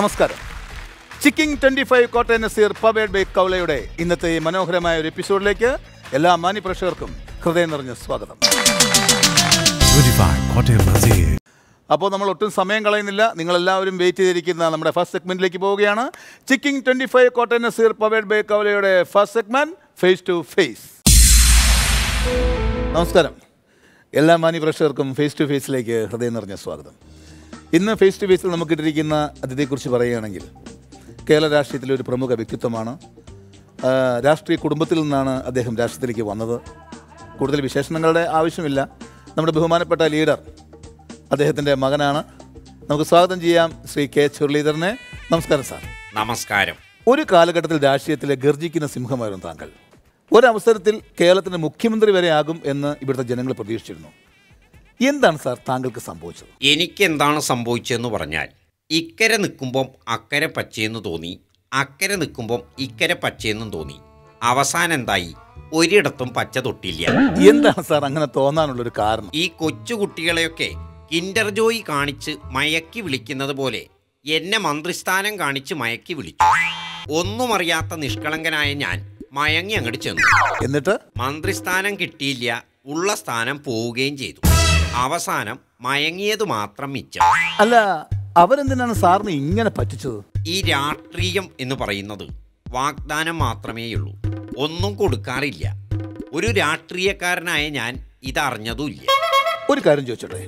നമസ്കാരം. Chicking 25 Kottayam Nazir powered by കൗലയുടെ ഇന്നത്തെ മനോഹരമായ ഒരു എപ്പിസോഡിലേക്ക് എല്ലാ മാന്യപ്രേക്ഷകർക്കും ഹൃദയം നിറഞ്ഞ സ്വാഗതം. അപ്പോൾ നമ്മൾ ഒട്ടും സമയം കളയുന്നില്ല. നിങ്ങളെല്ലാവരും വെയിറ്റ് ചെയ്തിരിക്കുന്ന നമ്മുടെ ഫസ്റ്റ് സെഗ്മെന്റിലേക്ക് പോവുകയാണ്. Chicking 25 Kottayam Nazir powered by കൗലയുടെ first segment face to face. നമസ്കാരം. എല്ലാ മാന്യപ്രേക്ഷകർക്കും ഫേസ് ടു ഫേസിലേക്ക് ഹൃദയം നിറഞ്ഞ സ്വാഗതം. ഇന്ന് ഫേസ് ടു ഫേസിൽ നമുക്കിട്ടിരിക്കുന്ന അതിഥിയെക്കുറിച്ച് പറയുകയാണെങ്കിൽ കേരള രാഷ്ട്രീയത്തിലെ ഒരു പ്രമുഖ വ്യക്തിത്വമാണ്. രാഷ്ട്രീയ കുടുംബത്തിൽ നിന്നാണ് അദ്ദേഹം രാഷ്ട്രീയത്തിലേക്ക് വന്നത്. കൂടുതൽ വിശേഷണങ്ങളുടെ ആവശ്യമില്ല. നമ്മുടെ ബഹുമാനപ്പെട്ട ലീഡർ അദ്ദേഹത്തിൻ്റെ മകനാണ്. നമുക്ക് സ്വാഗതം ചെയ്യാം ശ്രീ കെ മുരളീധരനെ. നമസ്കാരം സാർ. നമസ്കാരം. ഒരു കാലഘട്ടത്തിൽ രാഷ്ട്രീയത്തിലെ ഗർജിക്കുന്ന സിംഹമായിരുന്നു താങ്കൾ. ഒരവസരത്തിൽ കേരളത്തിൻ്റെ മുഖ്യമന്ത്രി വരെ ആകും എന്ന് ഇവിടുത്തെ ജനങ്ങൾ പ്രതീക്ഷിച്ചിരുന്നു. എന്താണ് സാർ താങ്കൾക്ക് സംഭവിച്ചത്? എനിക്കെന്താണ് സംഭവിച്ചതെന്ന് പറഞ്ഞാൽ, ഇക്കരെ നിൽക്കുമ്പം അക്കരെ പച്ചയെന്ന് തോന്നി, അക്കരെ നിൽക്കുമ്പം ഇക്കരെ പച്ചയെന്നും തോന്നി. അവസാനം എന്തായി? ഒരിടത്തും പച്ച തൊട്ടില്ല. എന്താണ് സാർ അങ്ങനെ തോന്നാനുള്ളൊരു കാരണം? ഈ കൊച്ചുകുട്ടികളെയൊക്കെ കിൻഡർ ജോയ് കാണിച്ച് മയക്കി വിളിക്കുന്നത് പോലെ എന്നെ മന്ത്രിസ്ഥാനം കാണിച്ച് മയക്കി വിളിച്ചു. ഒന്നും അറിയാത്ത നിഷ്കളങ്കനായ ഞാൻ മയങ്ങി അങ്ങോട്ട് ചെന്നു. എന്നിട്ട് മന്ത്രിസ്ഥാനം കിട്ടിയില്ല, ഉള്ള സ്ഥാനം പോവുകയും ചെയ്തു. അവസാനം മയങ്ങിയത് മാത്രം മിച്ചം. അല്ല, അവരെന്തിനാണ് സാറിന് ഇങ്ങനെ പറ്റിച്ചത്? ഈ രാഷ്ട്രീയം എന്ന് പറയുന്നത് വാഗ്ദാനം മാത്രമേയുള്ളൂ, ഒന്നും കൊടുക്കാറില്ല. ഒരു രാഷ്ട്രീയക്കാരനായ ഞാൻ ഇതറിഞ്ഞതുമില്ല. ഒരു കാര്യം ചോദിച്ചോട്ടെ,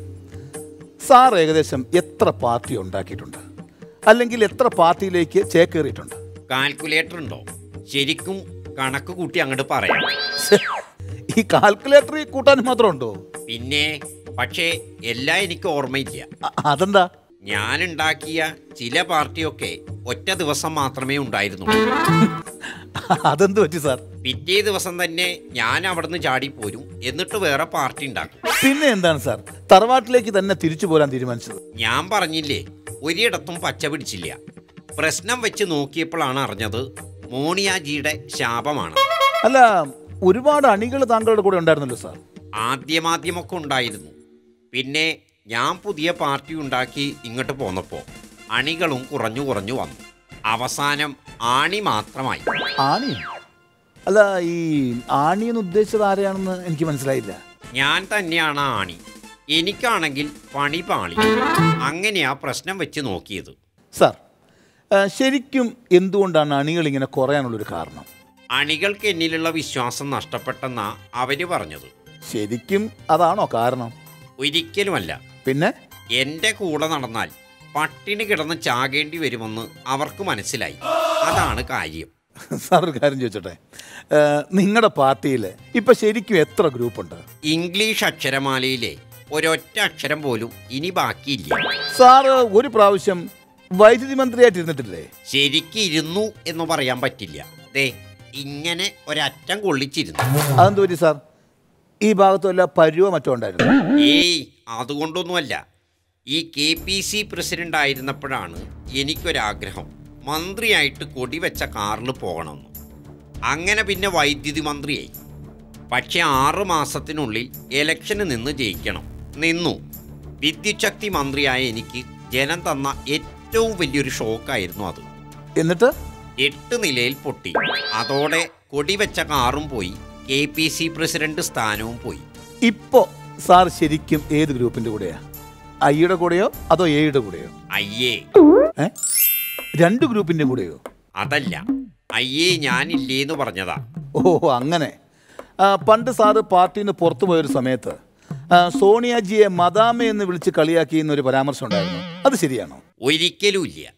സാർ ഏകദേശം എത്ര പാർട്ടി ഉണ്ടാക്കിയിട്ടുണ്ട്? അല്ലെങ്കിൽ എത്ര പാർട്ടിയിലേക്ക് ചേക്കേറിയിട്ടുണ്ട്? കാൽക്കുലേറ്റർ ഉണ്ടോ? ശരിക്കും കണക്ക് കൂട്ടി അങ്ങോട്ട് പറയാം. ഈ കാൽക്കുലേറ്റർ കൂട്ടാൻ മാത്രം ഉണ്ടോ? പിന്നെ, പക്ഷേ എല്ലാം എനിക്ക് ഓർമ്മയില്ല. അതെന്താ? ഞാനുണ്ടാക്കിയ ചില പാർട്ടിയൊക്കെ ഒറ്റ ദിവസം മാത്രമേ ഉണ്ടായിരുന്നു. അതെന്ത് പറ്റി സാർ? പിറ്റേ ദിവസം തന്നെ ഞാൻ അവിടുന്ന് ചാടിപ്പോരും, എന്നിട്ട് വേറെ പാർട്ടി ഉണ്ടാക്കും. പിന്നെ എന്താണ് സാർ തറവാട്ടിലേക്ക് തന്നെ തിരിച്ചു പോരാൻ തീരുമാനിച്ചത്? ഞാൻ പറഞ്ഞില്ലേ, ഒരിടത്തും പച്ച പിടിച്ചില്ല. പ്രശ്നം വെച്ച് നോക്കിയപ്പോഴാണ് അറിഞ്ഞത് മോണിയാജിയുടെ ശാപമാണ്. അല്ല, ഒരുപാട് അണികൾ താങ്കളുടെ കൂടെ ഉണ്ടായിരുന്നല്ലോ സാർ. ആദ്യമൊക്കെ ഉണ്ടായിരുന്നു. പിന്നെ ഞാൻ പുതിയ പാർട്ടി ഉണ്ടാക്കി ഇങ്ങോട്ട് പോന്നപ്പോൾ അണികളും കുറഞ്ഞു വന്നു. അവസാനം ആണി മാത്രമായി. ആണി? അല്ല, ഈ ആണി എന്ന് ഉദ്ദേശിച്ചത് ആരെയാണെന്ന് എനിക്ക് മനസ്സിലായില്ല. ഞാൻ തന്നെയാണ് ആണി. എനിക്കാണെങ്കിൽ പണി പാളി. അങ്ങനെയാ പ്രശ്നം വെച്ച് നോക്കിയത്. സാർ, ശരിക്കും എന്തുകൊണ്ടാണ് അണികൾ ഇങ്ങനെ കുറയാനുള്ളൊരു കാരണം? അണികൾക്ക് എന്നിലുള്ള വിശ്വാസം നഷ്ടപ്പെട്ടെന്നാ അവര് പറഞ്ഞത്. ശരിക്കും അതാണോ കാരണം? ഒരിക്കലുമല്ല. പിന്നെ? എൻ്റെ കൂടെ നടന്നാൽ പട്ടിണി കിടന്ന് ചാകേണ്ടി വരുമെന്ന് അവർക്ക് മനസ്സിലായി. അതാണ് കാര്യം. സാർ, ഒരു കാര്യം ചോദിച്ചോട്ടെ, നിങ്ങളുടെ പാർട്ടിയിൽ ഇപ്പം ശരിക്കും എത്ര ഗ്രൂപ്പുണ്ട്? ഇംഗ്ലീഷ് അക്ഷരമാലയിലെ ഒരൊറ്റ അക്ഷരം പോലും ഇനി ബാക്കിയില്ല. സാറ് ഒരു പ്രാവശ്യം വൈദ്യുതി മന്ത്രിയായിട്ട് ഇരുന്നിട്ടില്ലേ? ശരിക്കും ഇരുന്നു എന്ന് പറയാൻ പറ്റില്ല. ദേ, ഇങ്ങനെ ഒരറ്റം കൊള്ളിച്ചിരുന്നു. അതെന്ത് പറ്റി സാർ? ഈ ഭാഗത്ത് വല്ല പരുവോ മറ്റോ ഉണ്ടായിരുന്നു? ഏയ്, അതുകൊണ്ടൊന്നുമല്ല. ഈ KPC പ്രസിഡന്റ് ആയിരുന്നപ്പോഴാണ് എനിക്കൊരാഗ്രഹം, മന്ത്രിയായിട്ട് കൊടിവെച്ച കാറിൽ പോകണമെന്ന്. അങ്ങനെ പിന്നെ വൈദ്യുതി മന്ത്രിയായി. പക്ഷെ 6 മാസത്തിനുള്ളിൽ ഇലക്ഷന് നിന്ന് ജയിക്കണം. നിന്നു. വിദ്യുത് ശക്തി മന്ത്രിയായ എനിക്ക് ജനം തന്ന ഏറ്റവും വലിയൊരു ഷോക്കായിരുന്നു അത്. എന്നിട്ട് 8 നിലയിൽ പൊട്ടി. അതോടെ കൊടിവെച്ച കാറും പോയി, KPC പ്രസിഡന്റ് സ്ഥാനവും പോയി. ഇപ്പോ സാർ ശരിക്കും ഏത് ഗ്രൂപ്പിന്റെ കൂടെയാ? ഐയുടെ കൂടെയോ അതോ എയുടെ കൂടെയോ? അയ്യേ. 2 ഗ്രൂപ്പിന്റെ കൂടെയോ? അതല്ല, അയ്യേ ഞാനില്ലേന്ന് പറഞ്ഞതാ. ഓ, അങ്ങനെ. പണ്ട് സാറ് പാർട്ടിയിൽ നിന്ന് പുറത്തു പോയൊരു സമയത്ത് സോണിയാജിയെ മദാമ എന്ന് വിളിച്ച് കളിയാക്കി എന്നൊരു പരാമർശം ഉണ്ടായിരുന്നു. അത് ശരിയാണോ? ഒരിക്കലും ഇല്ല.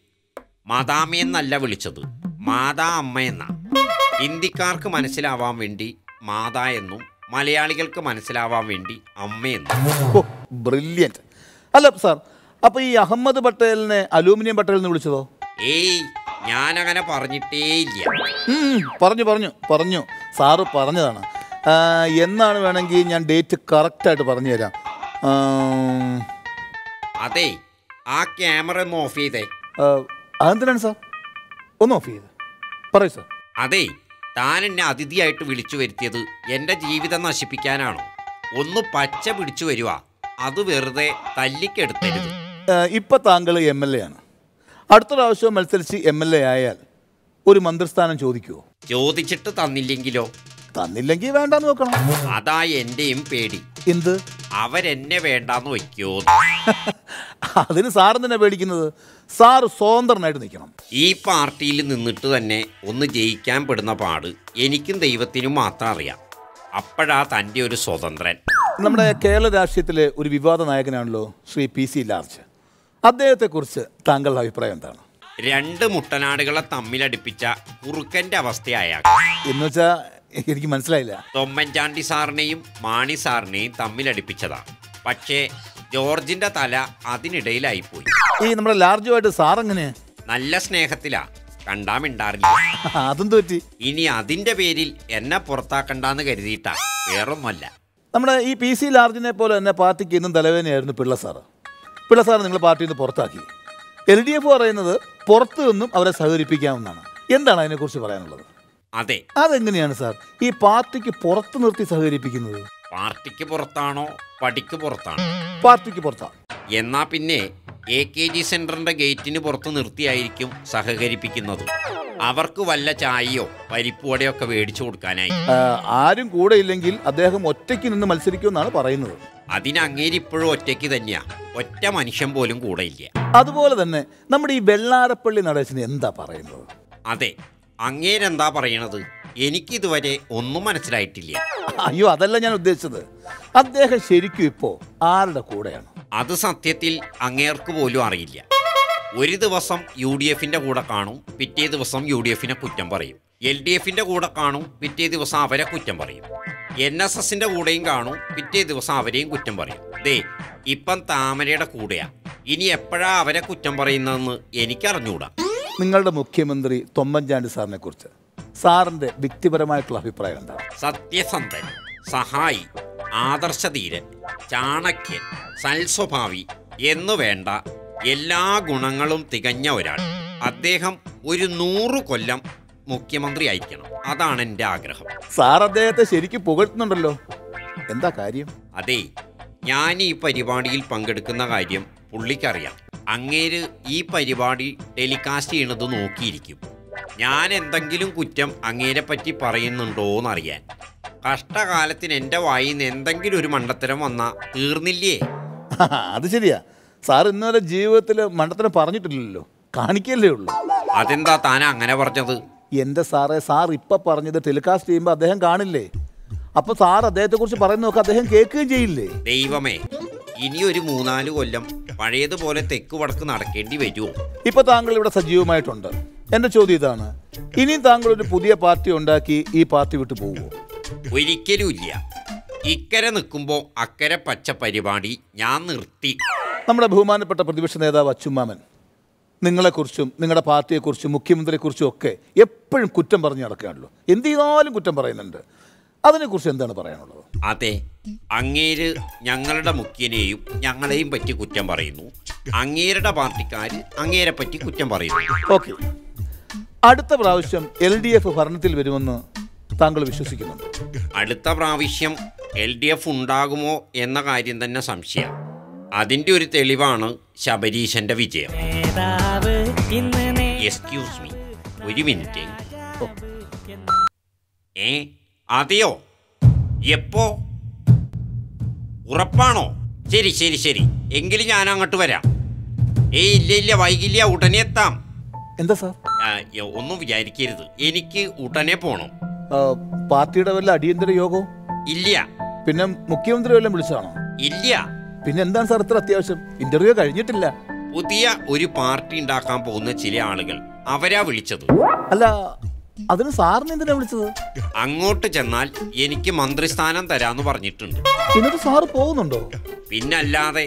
മദാമയെന്നല്ല വിളിച്ചത്, മാതാ അമ്മ എന്നാ. ഹിന്ദിക്കാർക്ക് മനസ്സിലാവാൻ വേണ്ടി മാതാ എന്നും മലയാളികൾക്ക് മനസ്സിലാവാൻ വേണ്ടി അമ്മയെന്നും. ഓ, ബ്രില്യൻറ്റ്. അല്ല സാർ, അപ്പോൾ ഈ അഹമ്മദ് പട്ടേലിനെ അലൂമിനിയം പട്ടേൽ എന്ന് വിളിച്ചതോ? ഏയ്, ഞാനങ്ങനെ പറഞ്ഞിട്ടേ ഇല്ല. പറഞ്ഞു സാറ് പറഞ്ഞതാണ്. എന്നാണ് വേണമെങ്കിൽ ഞാൻ ഡേറ്റ് കറക്റ്റായിട്ട് പറഞ്ഞു തരാം. അതെ, ആ ക്യാമറ ഒന്ന് ഓഫ് ചെയ്തേ. അതെന്തിനാണ് സാർ? ഒന്ന് ഓഫ് ചെയ്ത് പറയൂ സാർ. അതെ, താൻ എന്നെ അതിഥിയായിട്ട് വിളിച്ചു വരുത്തിയത് എൻ്റെ ജീവിതം നശിപ്പിക്കാനാണോ? ഒന്ന് പച്ച പിടിച്ചു വരുക, അത് വെറുതെ തല്ലിക്കെടുത്തരുത്. ഇപ്പം താങ്കൾ MLA ആണ്. അടുത്ത പ്രാവശ്യം മത്സരിച്ച് MLA ആയാൽ ഒരു മന്ത്രിസ്ഥാനം ചോദിക്കുമോ? ചോദിച്ചിട്ട് തന്നില്ലെങ്കിലോ? തന്നില്ലെങ്കിൽ വേണ്ടാന്ന് വെക്കണം. അതാ എന്റെയും പേടി. എന്ത്? അവരെന്നെ വേണ്ടാന്ന് വയ്ക്കോ? അതിന് സാറ് തന്നെ പേടിക്കുന്നത്? സാറ് സ്വതന്ത്രനായിട്ട് നിൽക്കണം. ഈ പാർട്ടിയിൽ നിന്നിട്ട് തന്നെ ഒന്ന് ജയിക്കാൻ പെടുന്ന പാട് എനിക്കും ദൈവത്തിനും മാത്രം അറിയാം. അപ്പോഴാ തൻ്റെ ഒരു സ്വതന്ത്രൻ. നമ്മുടെ കേരള രാഷ്ട്രീയത്തിലെ ഒരു വിവാദ നായകനാണല്ലോ ശ്രീ PC ലാർജ്. അദ്ദേഹത്തെക്കുറിച്ച് താങ്കളുടെ അഭിപ്രായം എന്താണ്? രണ്ട് മുട്ടനാടുകളെ തമ്മിലടിപ്പിച്ച കുറുക്കൻ്റെ അവസ്ഥയായ എന്നുവെച്ചാൽ എനിക്ക് മനസ്സിലായില്ല. തൊമ്മൻചാണ്ടി സാറിനെയും മാണി സാറിനെയും തമ്മിലടിപ്പിച്ചതാ. പക്ഷേ ജോർജിന്റെ തല അതിനിടയിലായിപ്പോയി. ഈ നമ്മുടെ ലാർജുമായിട്ട് സാർ എങ്ങനെ? നല്ല സ്നേഹത്തിലാ, കണ്ടാ മിണ്ടാറില്ല. അതും തോറ്റി. ഇനി അതിന്റെ പേരിൽ എന്നെ പുറത്താക്കണ്ടെന്ന് കരുതിയിട്ടാ, വേറൊന്നുമല്ല. നമ്മുടെ ഈ PC ലാർജിനെ പോലെ തന്നെ പാർട്ടിക്ക് ഇന്നും തലവേദനയായിരുന്നു പിള്ള സാറ്. പിള്ള സാറ് നിങ്ങൾ പാർട്ടിയിൽ നിന്ന് പുറത്താക്കി. LDF പറയുന്നത് പുറത്തു നിന്നും അവരെ സഹകരിപ്പിക്കാമെന്നാണ്. എന്താണ് അതിനെക്കുറിച്ച് പറയാനുള്ളത്? അതെ, അതെങ്ങനെയാണ് സാർ ഈ പാർട്ടിക്ക് പുറത്ത് നിർത്തി സഹകരിപ്പിക്കുന്നത്? പാർട്ടിക്ക് പുറത്താണോ പടിക്ക് പുറത്താണോ? പാർട്ടിക്ക് പുറത്താണ്. എന്നാ പിന്നെ AKG സെന്ററിന്റെ ഗേറ്റിന് പുറത്ത് നിർത്തിയായിരിക്കും സഹകരിപ്പിക്കുന്നത്. അവർക്ക് വല്ല ചായയോ പരിപ്പുവടയോ ഒക്കെ മേടിച്ചു കൊടുക്കാനായി. ആരും കൂടെ ഇല്ലെങ്കിൽ അദ്ദേഹം ഒറ്റയ്ക്ക് നിന്ന് മത്സരിക്കുമെന്നാണ് പറയുന്നത്. അതിനങ്ങേരിപ്പോഴും ഒറ്റയ്ക്ക് തന്നെയാ, ഒറ്റ മനുഷ്യൻ പോലും കൂടെ ഇല്ല. അതുപോലെ തന്നെ നമ്മുടെ ഈ വെള്ളാരപ്പള്ളി നടേശന് എന്താ പറയുന്നത്? അതെ, അങ്ങേരെന്താ പറയണത്? എനിക്കിതുവരെ ഒന്നും മനസ്സിലായിട്ടില്ല. അയ്യോ, അതല്ല ഞാൻ ഉദ്ദേശിച്ചത്. അദ്ദേഹം ശരിക്കും ഇപ്പോ ആരുടെ കൂടെയാണ്? അത് സത്യത്തിൽ അങ്ങേർക്ക് പോലും അറിയില്ല. ഒരു ദിവസം UDFന്റെ കൂടെ കാണും, പിറ്റേ ദിവസം UDFനെ കുറ്റം പറയും. LDFന്റെ കൂടെ കാണും, പിറ്റേ ദിവസം അവരെ കുറ്റം പറയും. NSSന്റെ കൂടെയും കാണും, പിറ്റേ ദിവസം അവരെയും കുറ്റം പറയും. ദേ ഇപ്പം താമരയുടെ കൂടെയാ. ഇനി എപ്പോഴാ അവരെ കുറ്റം പറയുന്നതെന്ന് എനിക്കറിഞ്ഞൂടാ. നിങ്ങളുടെ മുഖ്യമന്ത്രി തൊമ്മൻചാണ്ടി സാറിനെ കുറിച്ച് സാറിന്റെ വ്യക്തിപരമായിട്ടുള്ള അഭിപ്രായം എന്താണ്? സത്യസന്ധൻ, സഹായി, ആദർശധീരൻ, ചാണക്യൻ, സൽസ്വഭാവി എന്നു വേണ്ട എല്ലാ ഗുണങ്ങളും തികഞ്ഞ ഒരാൾ. അദ്ദേഹം ഒരു 100 കൊല്ലം മുഖ്യമന്ത്രി ആയിരിക്കണം. അതാണ് എൻ്റെ ആഗ്രഹം. സാർ അദ്ദേഹത്തെ ശരിക്കും പുകഴ്ത്തുന്നുണ്ടല്ലോ, എന്താ കാര്യം? അതെ, ഞാൻ ഈ പരിപാടിയിൽ പങ്കെടുക്കുന്ന കാര്യം പുള്ളിക്കറിയാം. അങ്ങേര് ഈ പരിപാടി ടെലികാസ്റ്റ് ചെയ്യണത് നോക്കിയിരിക്കും. ഞാൻ എന്തെങ്കിലും കുറ്റം അങ്ങേരെ പറ്റി പറയുന്നുണ്ടോയെന്നറിയാൻ. കഷ്ടകാലത്തിന് എൻ്റെ വായിൽ നിന്ന് എന്തെങ്കിലും ഒരു മണ്ടത്തരം വന്നാൽ തീർന്നില്ലേ? അത് ശരിയാ. സാർ ഇന്നുവരെ ജീവിതത്തിൽ മണ്ടത്തരം പറഞ്ഞിട്ടില്ലല്ലോ, കാണിക്കല്ലേ ഉള്ളൂ. അതെന്താ താൻ അങ്ങനെ പറഞ്ഞത്? എൻ്റെ സാറേ, സാർ ഇപ്പം പറഞ്ഞത് ടെലികാസ്റ്റ് ചെയ്യുമ്പോൾ അദ്ദേഹം കാണില്ലേ? അപ്പോൾ സാർ അദ്ദേഹത്തെക്കുറിച്ച് പറയുന്നതൊക്കെ അദ്ദേഹം കേൾക്കുകയും ചെയ്യില്ലേ? ദൈവമേ, ഇനി ഒരു 3-4 കൊല്ലം പഴയതുപോലെ തെക്ക് വടക്ക് നടക്കേണ്ടി വരുമോ? ഇപ്പൊ താങ്കൾ ഇവിടെ സജീവമായിട്ടുണ്ട്. എൻ്റെ ചോദ്യം ഇതാണ്, ഇനിയും താങ്കൾ ഒരു പുതിയ പാർട്ടി ഉണ്ടാക്കി ഈ പാർട്ടി വിട്ടു പോവുമോ? ഒരിക്കലും ഇല്ല. ഇക്കരെ നിൽക്കുമ്പോൾ അക്കരെ പച്ച പരിപാടി ഞാൻ നിർത്തി. നമ്മുടെ ബഹുമാനപ്പെട്ട പ്രതിപക്ഷ നേതാവ് അച്ചുമാമൻ നിങ്ങളെക്കുറിച്ചും നിങ്ങളുടെ പാർട്ടിയെക്കുറിച്ചും മുഖ്യമന്ത്രിയെക്കുറിച്ചും ഒക്കെ എപ്പോഴും കുറ്റം പറഞ്ഞു നടക്കുകയാണല്ലോ. എന്ത് ചെയ്താലും കുറ്റം പറയുന്നുണ്ട്. അതിനെക്കുറിച്ച് എന്താണ് പറയാനുള്ളത്? അതെ, അങ്ങേര് ഞങ്ങളുടെ മുഖ്യനെയും ഞങ്ങളെയും പറ്റി കുറ്റം പറയുന്നു. അങ്ങേരുടെ പാർട്ടിക്കാർ അങ്ങേരെ പറ്റി കുറ്റം പറയുന്നു. ഓക്കെ, അടുത്ത പ്രാവശ്യം LDF ഭരണത്തിൽ വരുമെന്ന് താങ്കൾ വിശ്വസിക്കുന്നുണ്ട്? അടുത്ത പ്രാവശ്യം LDF ഉണ്ടാകുമോ എന്ന കാര്യം തന്നെ സംശയം. അതിൻ്റെ ഒരു തെളിവാണ് ശബരീശന്റെ വിജയം. എക്സ്ക്യൂസ് മീ, ഒരു മിനിറ്റ്. അതെയോ? എപ്പോ? ഉറപ്പാണോ? ശരി ശരി ശരി, എങ്കിലും ഞാൻ അങ്ങോട്ട് വരാം. ഇല്ല വൈകില്ല, ഉടനെ എത്താം. എന്താ സാർ? ഒന്നും വിചാരിക്കരുത്, എനിക്ക് ഉടനെ പോണം. പാർട്ടിയുടെ വല്ല അടിയന്തര യോഗവും ഇല്ല. പിന്നെ മുഖ്യമന്ത്രി വല്ലതും വിളിച്ചാണോ? ഇല്ല. പിന്നെ എന്താണ് സാർ ഇത്ര അത്യാവശ്യം? ഇന്റർവ്യൂ കഴിഞ്ഞിട്ടില്ല. പുതിയ ഒരു പാർട്ടി ഉണ്ടാക്കാൻ പോകുന്ന ചില ആളുകൾ, അവരാ വിളിച്ചത്. അല്ല, അതിന് സാറിന് എന്തിനാ വിളിച്ചത്? അങ്ങോട്ട് ചെന്നാൽ എനിക്ക് മന്ത്രിസ്ഥാനം തരാന്ന് പറഞ്ഞിട്ടുണ്ട്. എന്നിട്ട് സാറ് പോകുന്നുണ്ടോ? പിന്നല്ലാതെ,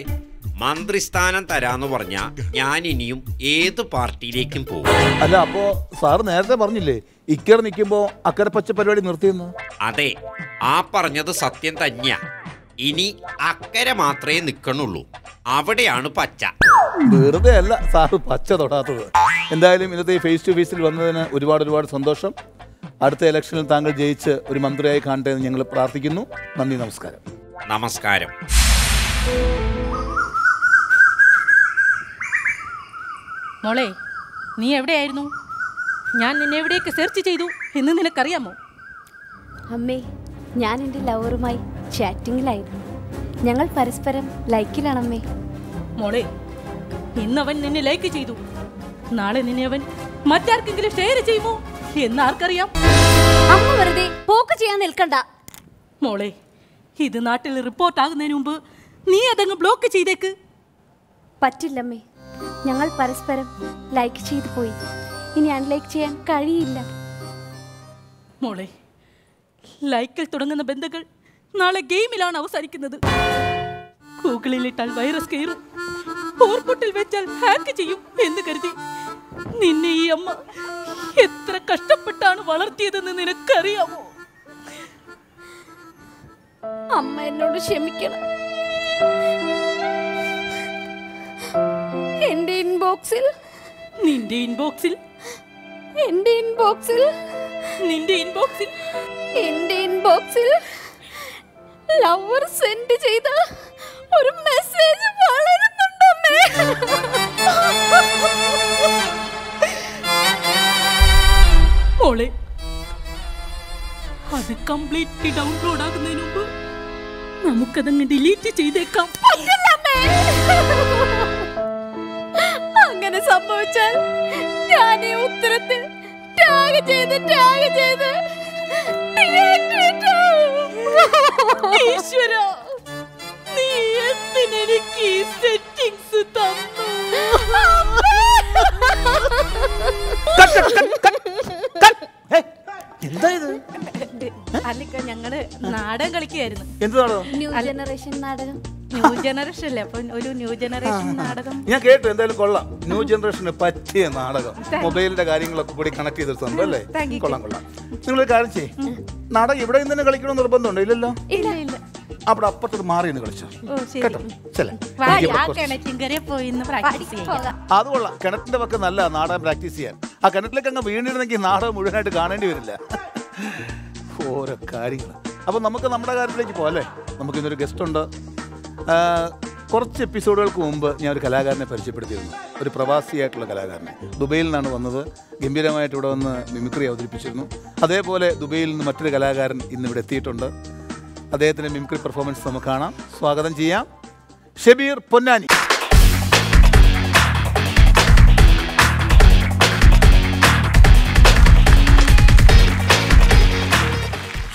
മന്ത്രിസ്ഥാനം തരാന്ന് പറഞ്ഞാ ഞാൻ ഇനിയും ഏത് പാർട്ടിയിലേക്കും പോകും. അല്ല, അപ്പോ സാറ് നേരത്തെ പറഞ്ഞില്ലേ ഇക്കരെ നിൽക്കുമ്പോ അക്കരെ പച്ച പരിപാടി നിർത്തിയെന്ന്? അതെ, ആ പറഞ്ഞത് സത്യം തന്നെയാ. ഇനി അക്കരെ മാത്രമേ നിൽക്കണുള്ളൂ, അവിടെയാണ് പച്ച. വെറുതെ അല്ല സാറ് പച്ച തൊടാത്തത്. എന്തായാലും ഇന്നത്തെ ഈ ഫേസ് ടു ഫേസിൽ വന്നതിന് ഒരുപാട് സന്തോഷം. അടുത്ത ഇലക്ഷനിൽ താങ്കൾ ജയിച്ച് ഒരു മന്ത്രിയായി കാണട്ടെ എന്ന് ഞങ്ങൾ പ്രാർത്ഥിക്കുന്നു. നന്ദി, നമസ്കാരം. നമസ്കാരം. മോളെ, നീ എവിടെയായിരുന്നു? ഞാൻ നിന്നെ എവിടെയൊക്കെ സെർച്ച് ചെയ്തു എന്ന് നിനക്കറിയാമോ? അമ്മേ, ഞാൻ എൻ്റെ ലവറുമായി ചാറ്റിങ്ങിലായിരുന്നു. ഞങ്ങൾ പരസ്പരം ലൈക്കിലാണമ്മേ. മോളെ, ഇന്നവൻ നിന്നെ ലൈക്ക് ചെയ്തു, നാളെ നിന്നെ അവൻ മറ്റാർക്കെങ്കിലും ഷെയർ ചെയ്യുമോ എന്ന് ആർക്കറിയാം? അമ്മ വെറുതെ പോക്ക് ചെയ്യാൻ നിൽക്കണ്ട. മോളെ, ഇത് നാട്ടിൽ റിപ്പോർട്ട് ആകുന്നതിന് മുമ്പ് നീ അതങ്ങ് ബ്ലോക്ക് ചെയ്തേക്ക്. പറ്റില്ലമ്മേ, ഞങ്ങൾ പരസ്പരം ലൈക്ക് ചെയ്തു പോയി. ഇനി അൺലൈക്ക് ചെയ്യാൻ കഴിയില്ല. മോളെ, ലൈക്കിൽ തുടങ്ങുന്ന ബന്ധങ്ങൾ നാളെ ഗെയിമിലാണ് അവസാനിക്കുന്നത്. ഗൂഗിളിലിട്ടാൽ വൈറസ് കയറും, ഓർക്കുട്ടിൽ വെച്ചാൽ ഹാക്ക് ചെയ്യും എന്ന് കരുതി നിന്നെ ഈ അമ്മ എത്ര കഷ്ടപ്പെട്ടാണ് വളർത്തിയതെന്ന് നിനക്കറിയാമോ? അമ്മ എന്നോട് ക്ഷമിക്കണം. എന്റെ ഇൻബോക്സിൽ നിന്റെ ഇൻബോക്സിൽ എന്റെ ഇൻബോക്സിൽ നിന്റെ ഇൻബോക്സിൽ എന്റെ ഇൻബോക്സിൽ ലവർ സെൻഡ് ചെയ്ത ഒരു മെസ്സേജ് വളരുന്നുണ്ടമ്മേ. മോളെ, അത് കംപ്ലീറ്റ്ലി ഡൗൺലോഡ് ആകുന്നതിന് മുമ്പ് നമുക്കതങ്ങ് ഡിലീറ്റ് ചെയ്തേക്കാം. അങ്ങനെ സംഭവിച്ചാൽ ഞാൻ ഈ ഉത്തരത്തിൽ ടാഗ് ചെയ്ത് deactivate ആവും. ഈശ്വരാ, നീ എന്തിനെനിക്ക് ഈ സെറ്റിംഗ്സ് തന്നു? എന്താ ഇത്? അല്ലിക്ക, ഞങ്ങള് നാടകം കളിക്കുകയായിരുന്നു. എന്ത് നാടകം? ന്യൂ ജനറേഷൻ നാടകം. ന്യൂ ജനറേഷൻ അല്ലേ, അപ്പൊ ഒരു ന്യൂ ജനറേഷൻ നാടകം. ഞാൻ കേട്ടു, എന്തായാലും കൊള്ളാം. ന്യൂ ജനറേഷന് പറ്റിയ നാടകം. മൊബൈലിന്റെ കാര്യങ്ങളൊക്കെ കൂടി കണക്ട് ചെയ്തൊരു സംഭവം അല്ലേ? കൊള്ളാം. നിങ്ങളൊരു കാര്യം ചെയ്യും, നാടകം ഇവിടെ നിന്ന് തന്നെ കളിക്കണമെന്ന് നിർബന്ധമുണ്ടോ? ഇല്ലല്ലോ. ഇല്ല. അവിടെ അപ്പുറത്തോട്ട് മാറി നിന്ന് കളിച്ചോ കേട്ടോ. അത് കൊള്ളാം. കിണറ്റിന്റെ പക്കം നല്ല നാടകം പ്രാക്ടീസ് ചെയ്യാൻ. ആ കിണറ്റിലേക്ക് അങ്ങ് വീണിരുന്നെങ്കിൽ നാടകം മുഴുവനായിട്ട് കാണേണ്ടി വരില്ല. ഓരോ കാര്യങ്ങൾ. അപ്പം നമുക്ക് നമ്മുടെ കാര്യത്തിലേക്ക് പോകാം. നമുക്ക് ഇന്നൊരു ഗസ്റ്റ് ഉണ്ട്. കുറച്ച് എപ്പിസോഡുകൾക്ക് മുമ്പ് ഞാൻ ഒരു കലാകാരനെ പരിചയപ്പെടുത്തിയിരുന്നു, ഒരു പ്രവാസിയായിട്ടുള്ള കലാകാരനെ. ദുബൈയിൽ നിന്നാണ് വന്നത്. ഗംഭീരമായിട്ട് ഇവിടെ വന്ന് മിമിക്രി അവതരിപ്പിച്ചിരുന്നു. അതേപോലെ ദുബൈയിൽ നിന്ന് മറ്റൊരു കലാകാരൻ ഇന്നിവിടെ എത്തിയിട്ടുണ്ട്. അദ്ദേഹത്തിൻ്റെ മിമിക്രി പെർഫോമൻസ് നമുക്ക് കാണാം. സ്വാഗതം ചെയ്യാം, ഷബീർ പൊന്നാനി.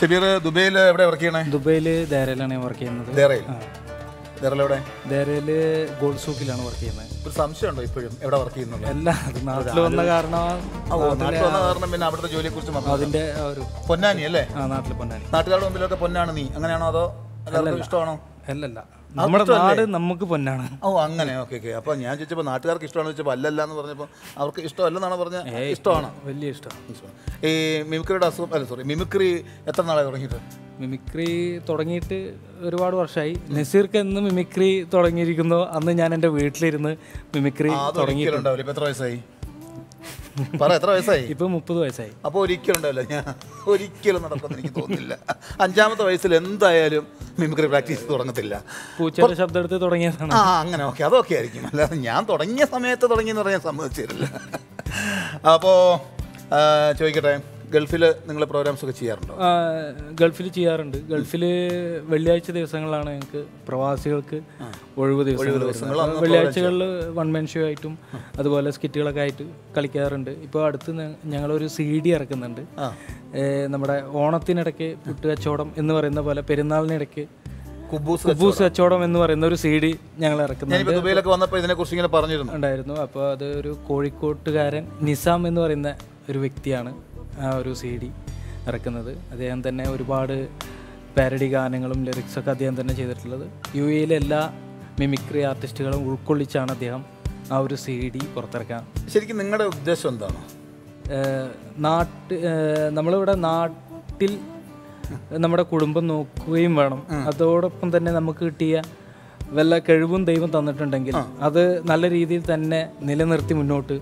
ഷബീർ ദുബൈയിൽ എവിടെ വർക്ക് ചെയ്യണേ? ദുബൈയിൽ ദേരയിലാണ് വർക്ക് ചെയ്യുന്നത്. ദേരയിൽ ഗോൾഡ് സൂക്കിലാണ് വർക്ക് ചെയ്യുന്നത്. ഒരു സംശയമുണ്ടോ ഇപ്പോഴും എവിടെ വർക്ക് ചെയ്യുന്നത്? അല്ല, അത് നാട്ടിൽ വന്ന കാരണം പിന്നെ അവിടുത്തെ ജോലിയെ കുറിച്ച് അതിന്റെ ഒരു പൊന്നാനി അല്ലേ? നാട്ടിൽ പൊന്നാനി. നാട്ടുകാരുടെ മുമ്പിലൊക്കെ പൊന്നാണ് നീ, അങ്ങനെയാണോ അതോ എല്ലാവർക്കും ഇഷ്ടമാണോ? അല്ലല്ല, നമ്മുടെ നാട് നമുക്ക് പൊന്നാണ്. ഓ അങ്ങനെ, ഓക്കെ. അപ്പൊ ഞാൻ ചോദിച്ചപ്പോൾ നാട്ടുകാർക്ക് ഇഷ്ടമാണെന്ന് വെച്ചപ്പോൾ അല്ലല്ല എന്ന് പറഞ്ഞപ്പോൾ അവർക്ക് ഇഷ്ടമല്ലെന്നാണ് പറഞ്ഞത്. ഇഷ്ടമാണ്, വലിയ ഇഷ്ടം. ഈ മിമിക്രിയുടെ മിമിക്രി എത്ര നാളെ തുടങ്ങിയിട്ട്? മിമിക്രി തുടങ്ങിയിട്ട് ഒരുപാട് വർഷമായി. നസീർക്ക് എന്ന് മിമിക്രി തുടങ്ങിയിരിക്കുന്നു അന്ന് ഞാൻ എൻ്റെ വീട്ടിലിരുന്ന് മിമിക്രി തുടങ്ങിയിട്ടുണ്ടാവില്ല. ഇപ്പൊ എത്ര വയസ്സായി? എത്ര വയസ്സായി? ഇപ്പൊ 30 വയസ്സായി. അപ്പോൾ ഒരിക്കലും ഉണ്ടാവില്ല, ഞാൻ ഒരിക്കലും നടക്കുമെന്ന് എനിക്ക് തോന്നുന്നില്ല. 5ാമത്തെ വയസ്സിൽ എന്തായാലും മിമിക്രി പ്രാക്ടീസ് തുടങ്ങത്തില്ല. പൂച്ചയുടെ ശബ്ദം എടുത്ത് തുടങ്ങിയതാണ്. അങ്ങനെ, ഓക്കെ, അതൊക്കെ ആയിരിക്കും. അല്ലാതെ ഞാൻ തുടങ്ങിയ സമയത്ത് തുടങ്ങിയെന്ന് പറയാൻ സമ്മതിച്ചില്ല. അപ്പോൾ ചോദിക്കട്ടെ, ഗൾഫിൽ നിങ്ങൾ പ്രോഗ്രാംസ് ഒക്കെ ചെയ്യാറുണ്ടോ? ഗൾഫിൽ ചെയ്യാറുണ്ട്. ഗൾഫിൽ വെള്ളിയാഴ്ച ദിവസങ്ങളാണ് ഞങ്ങൾക്ക് പ്രവാസികൾക്ക് ഒഴിവ് ദിവസങ്ങൾ. വെള്ളിയാഴ്ചകളിൽ വൺ മാൻ ഷോ ആയിട്ടും അതുപോലെ സ്കിറ്റുകളൊക്കെ ആയിട്ട് കളിക്കാറുണ്ട്. ഇപ്പോൾ അടുത്ത് ഞങ്ങളൊരു CD ഇറക്കുന്നുണ്ട്. നമ്മുടെ ഓണത്തിനിടയ്ക്ക് പുട്ട് കച്ചവടം എന്ന് പറയുന്ന പോലെ പെരുന്നാളിനിടയ്ക്ക് കുബൂസ് കച്ചവടം എന്ന് പറയുന്ന ഒരു CD ഞങ്ങൾ ഇറക്കുന്നുണ്ട് ഉണ്ടായിരുന്നു. അപ്പോൾ അത് ഒരു കോഴിക്കോട്ടുകാരൻ നിസാം എന്ന് പറയുന്ന ഒരു വ്യക്തിയാണ് ആ ഒരു CD ഇറക്കുന്നത്. അദ്ദേഹം തന്നെ ഒരുപാട് പാരഡി ഗാനങ്ങളും ലിറിക്സൊക്കെ അദ്ദേഹം തന്നെ ചെയ്തിട്ടുള്ളത്. UAE-യിലെ എല്ലാ മിമിക്രി ആർട്ടിസ്റ്റുകളും ഉൾക്കൊള്ളിച്ചാണ് അദ്ദേഹം ആ ഒരു CD പുറത്തിറക്കാൻ. ശരിക്കും നിങ്ങളുടെ ഉദ്ദേശം എന്താണ്? നമ്മളിവിടെ നാട്ടിൽ നമ്മുടെ കുടുംബം നോക്കുകയും വേണം. അതോടൊപ്പം തന്നെ നമുക്ക് കിട്ടിയ വല്ല കഴിവും ദൈവം തന്നിട്ടുണ്ടെങ്കിൽ അത് നല്ല രീതിയിൽ തന്നെ നിലനിർത്തി മുന്നോട്ട്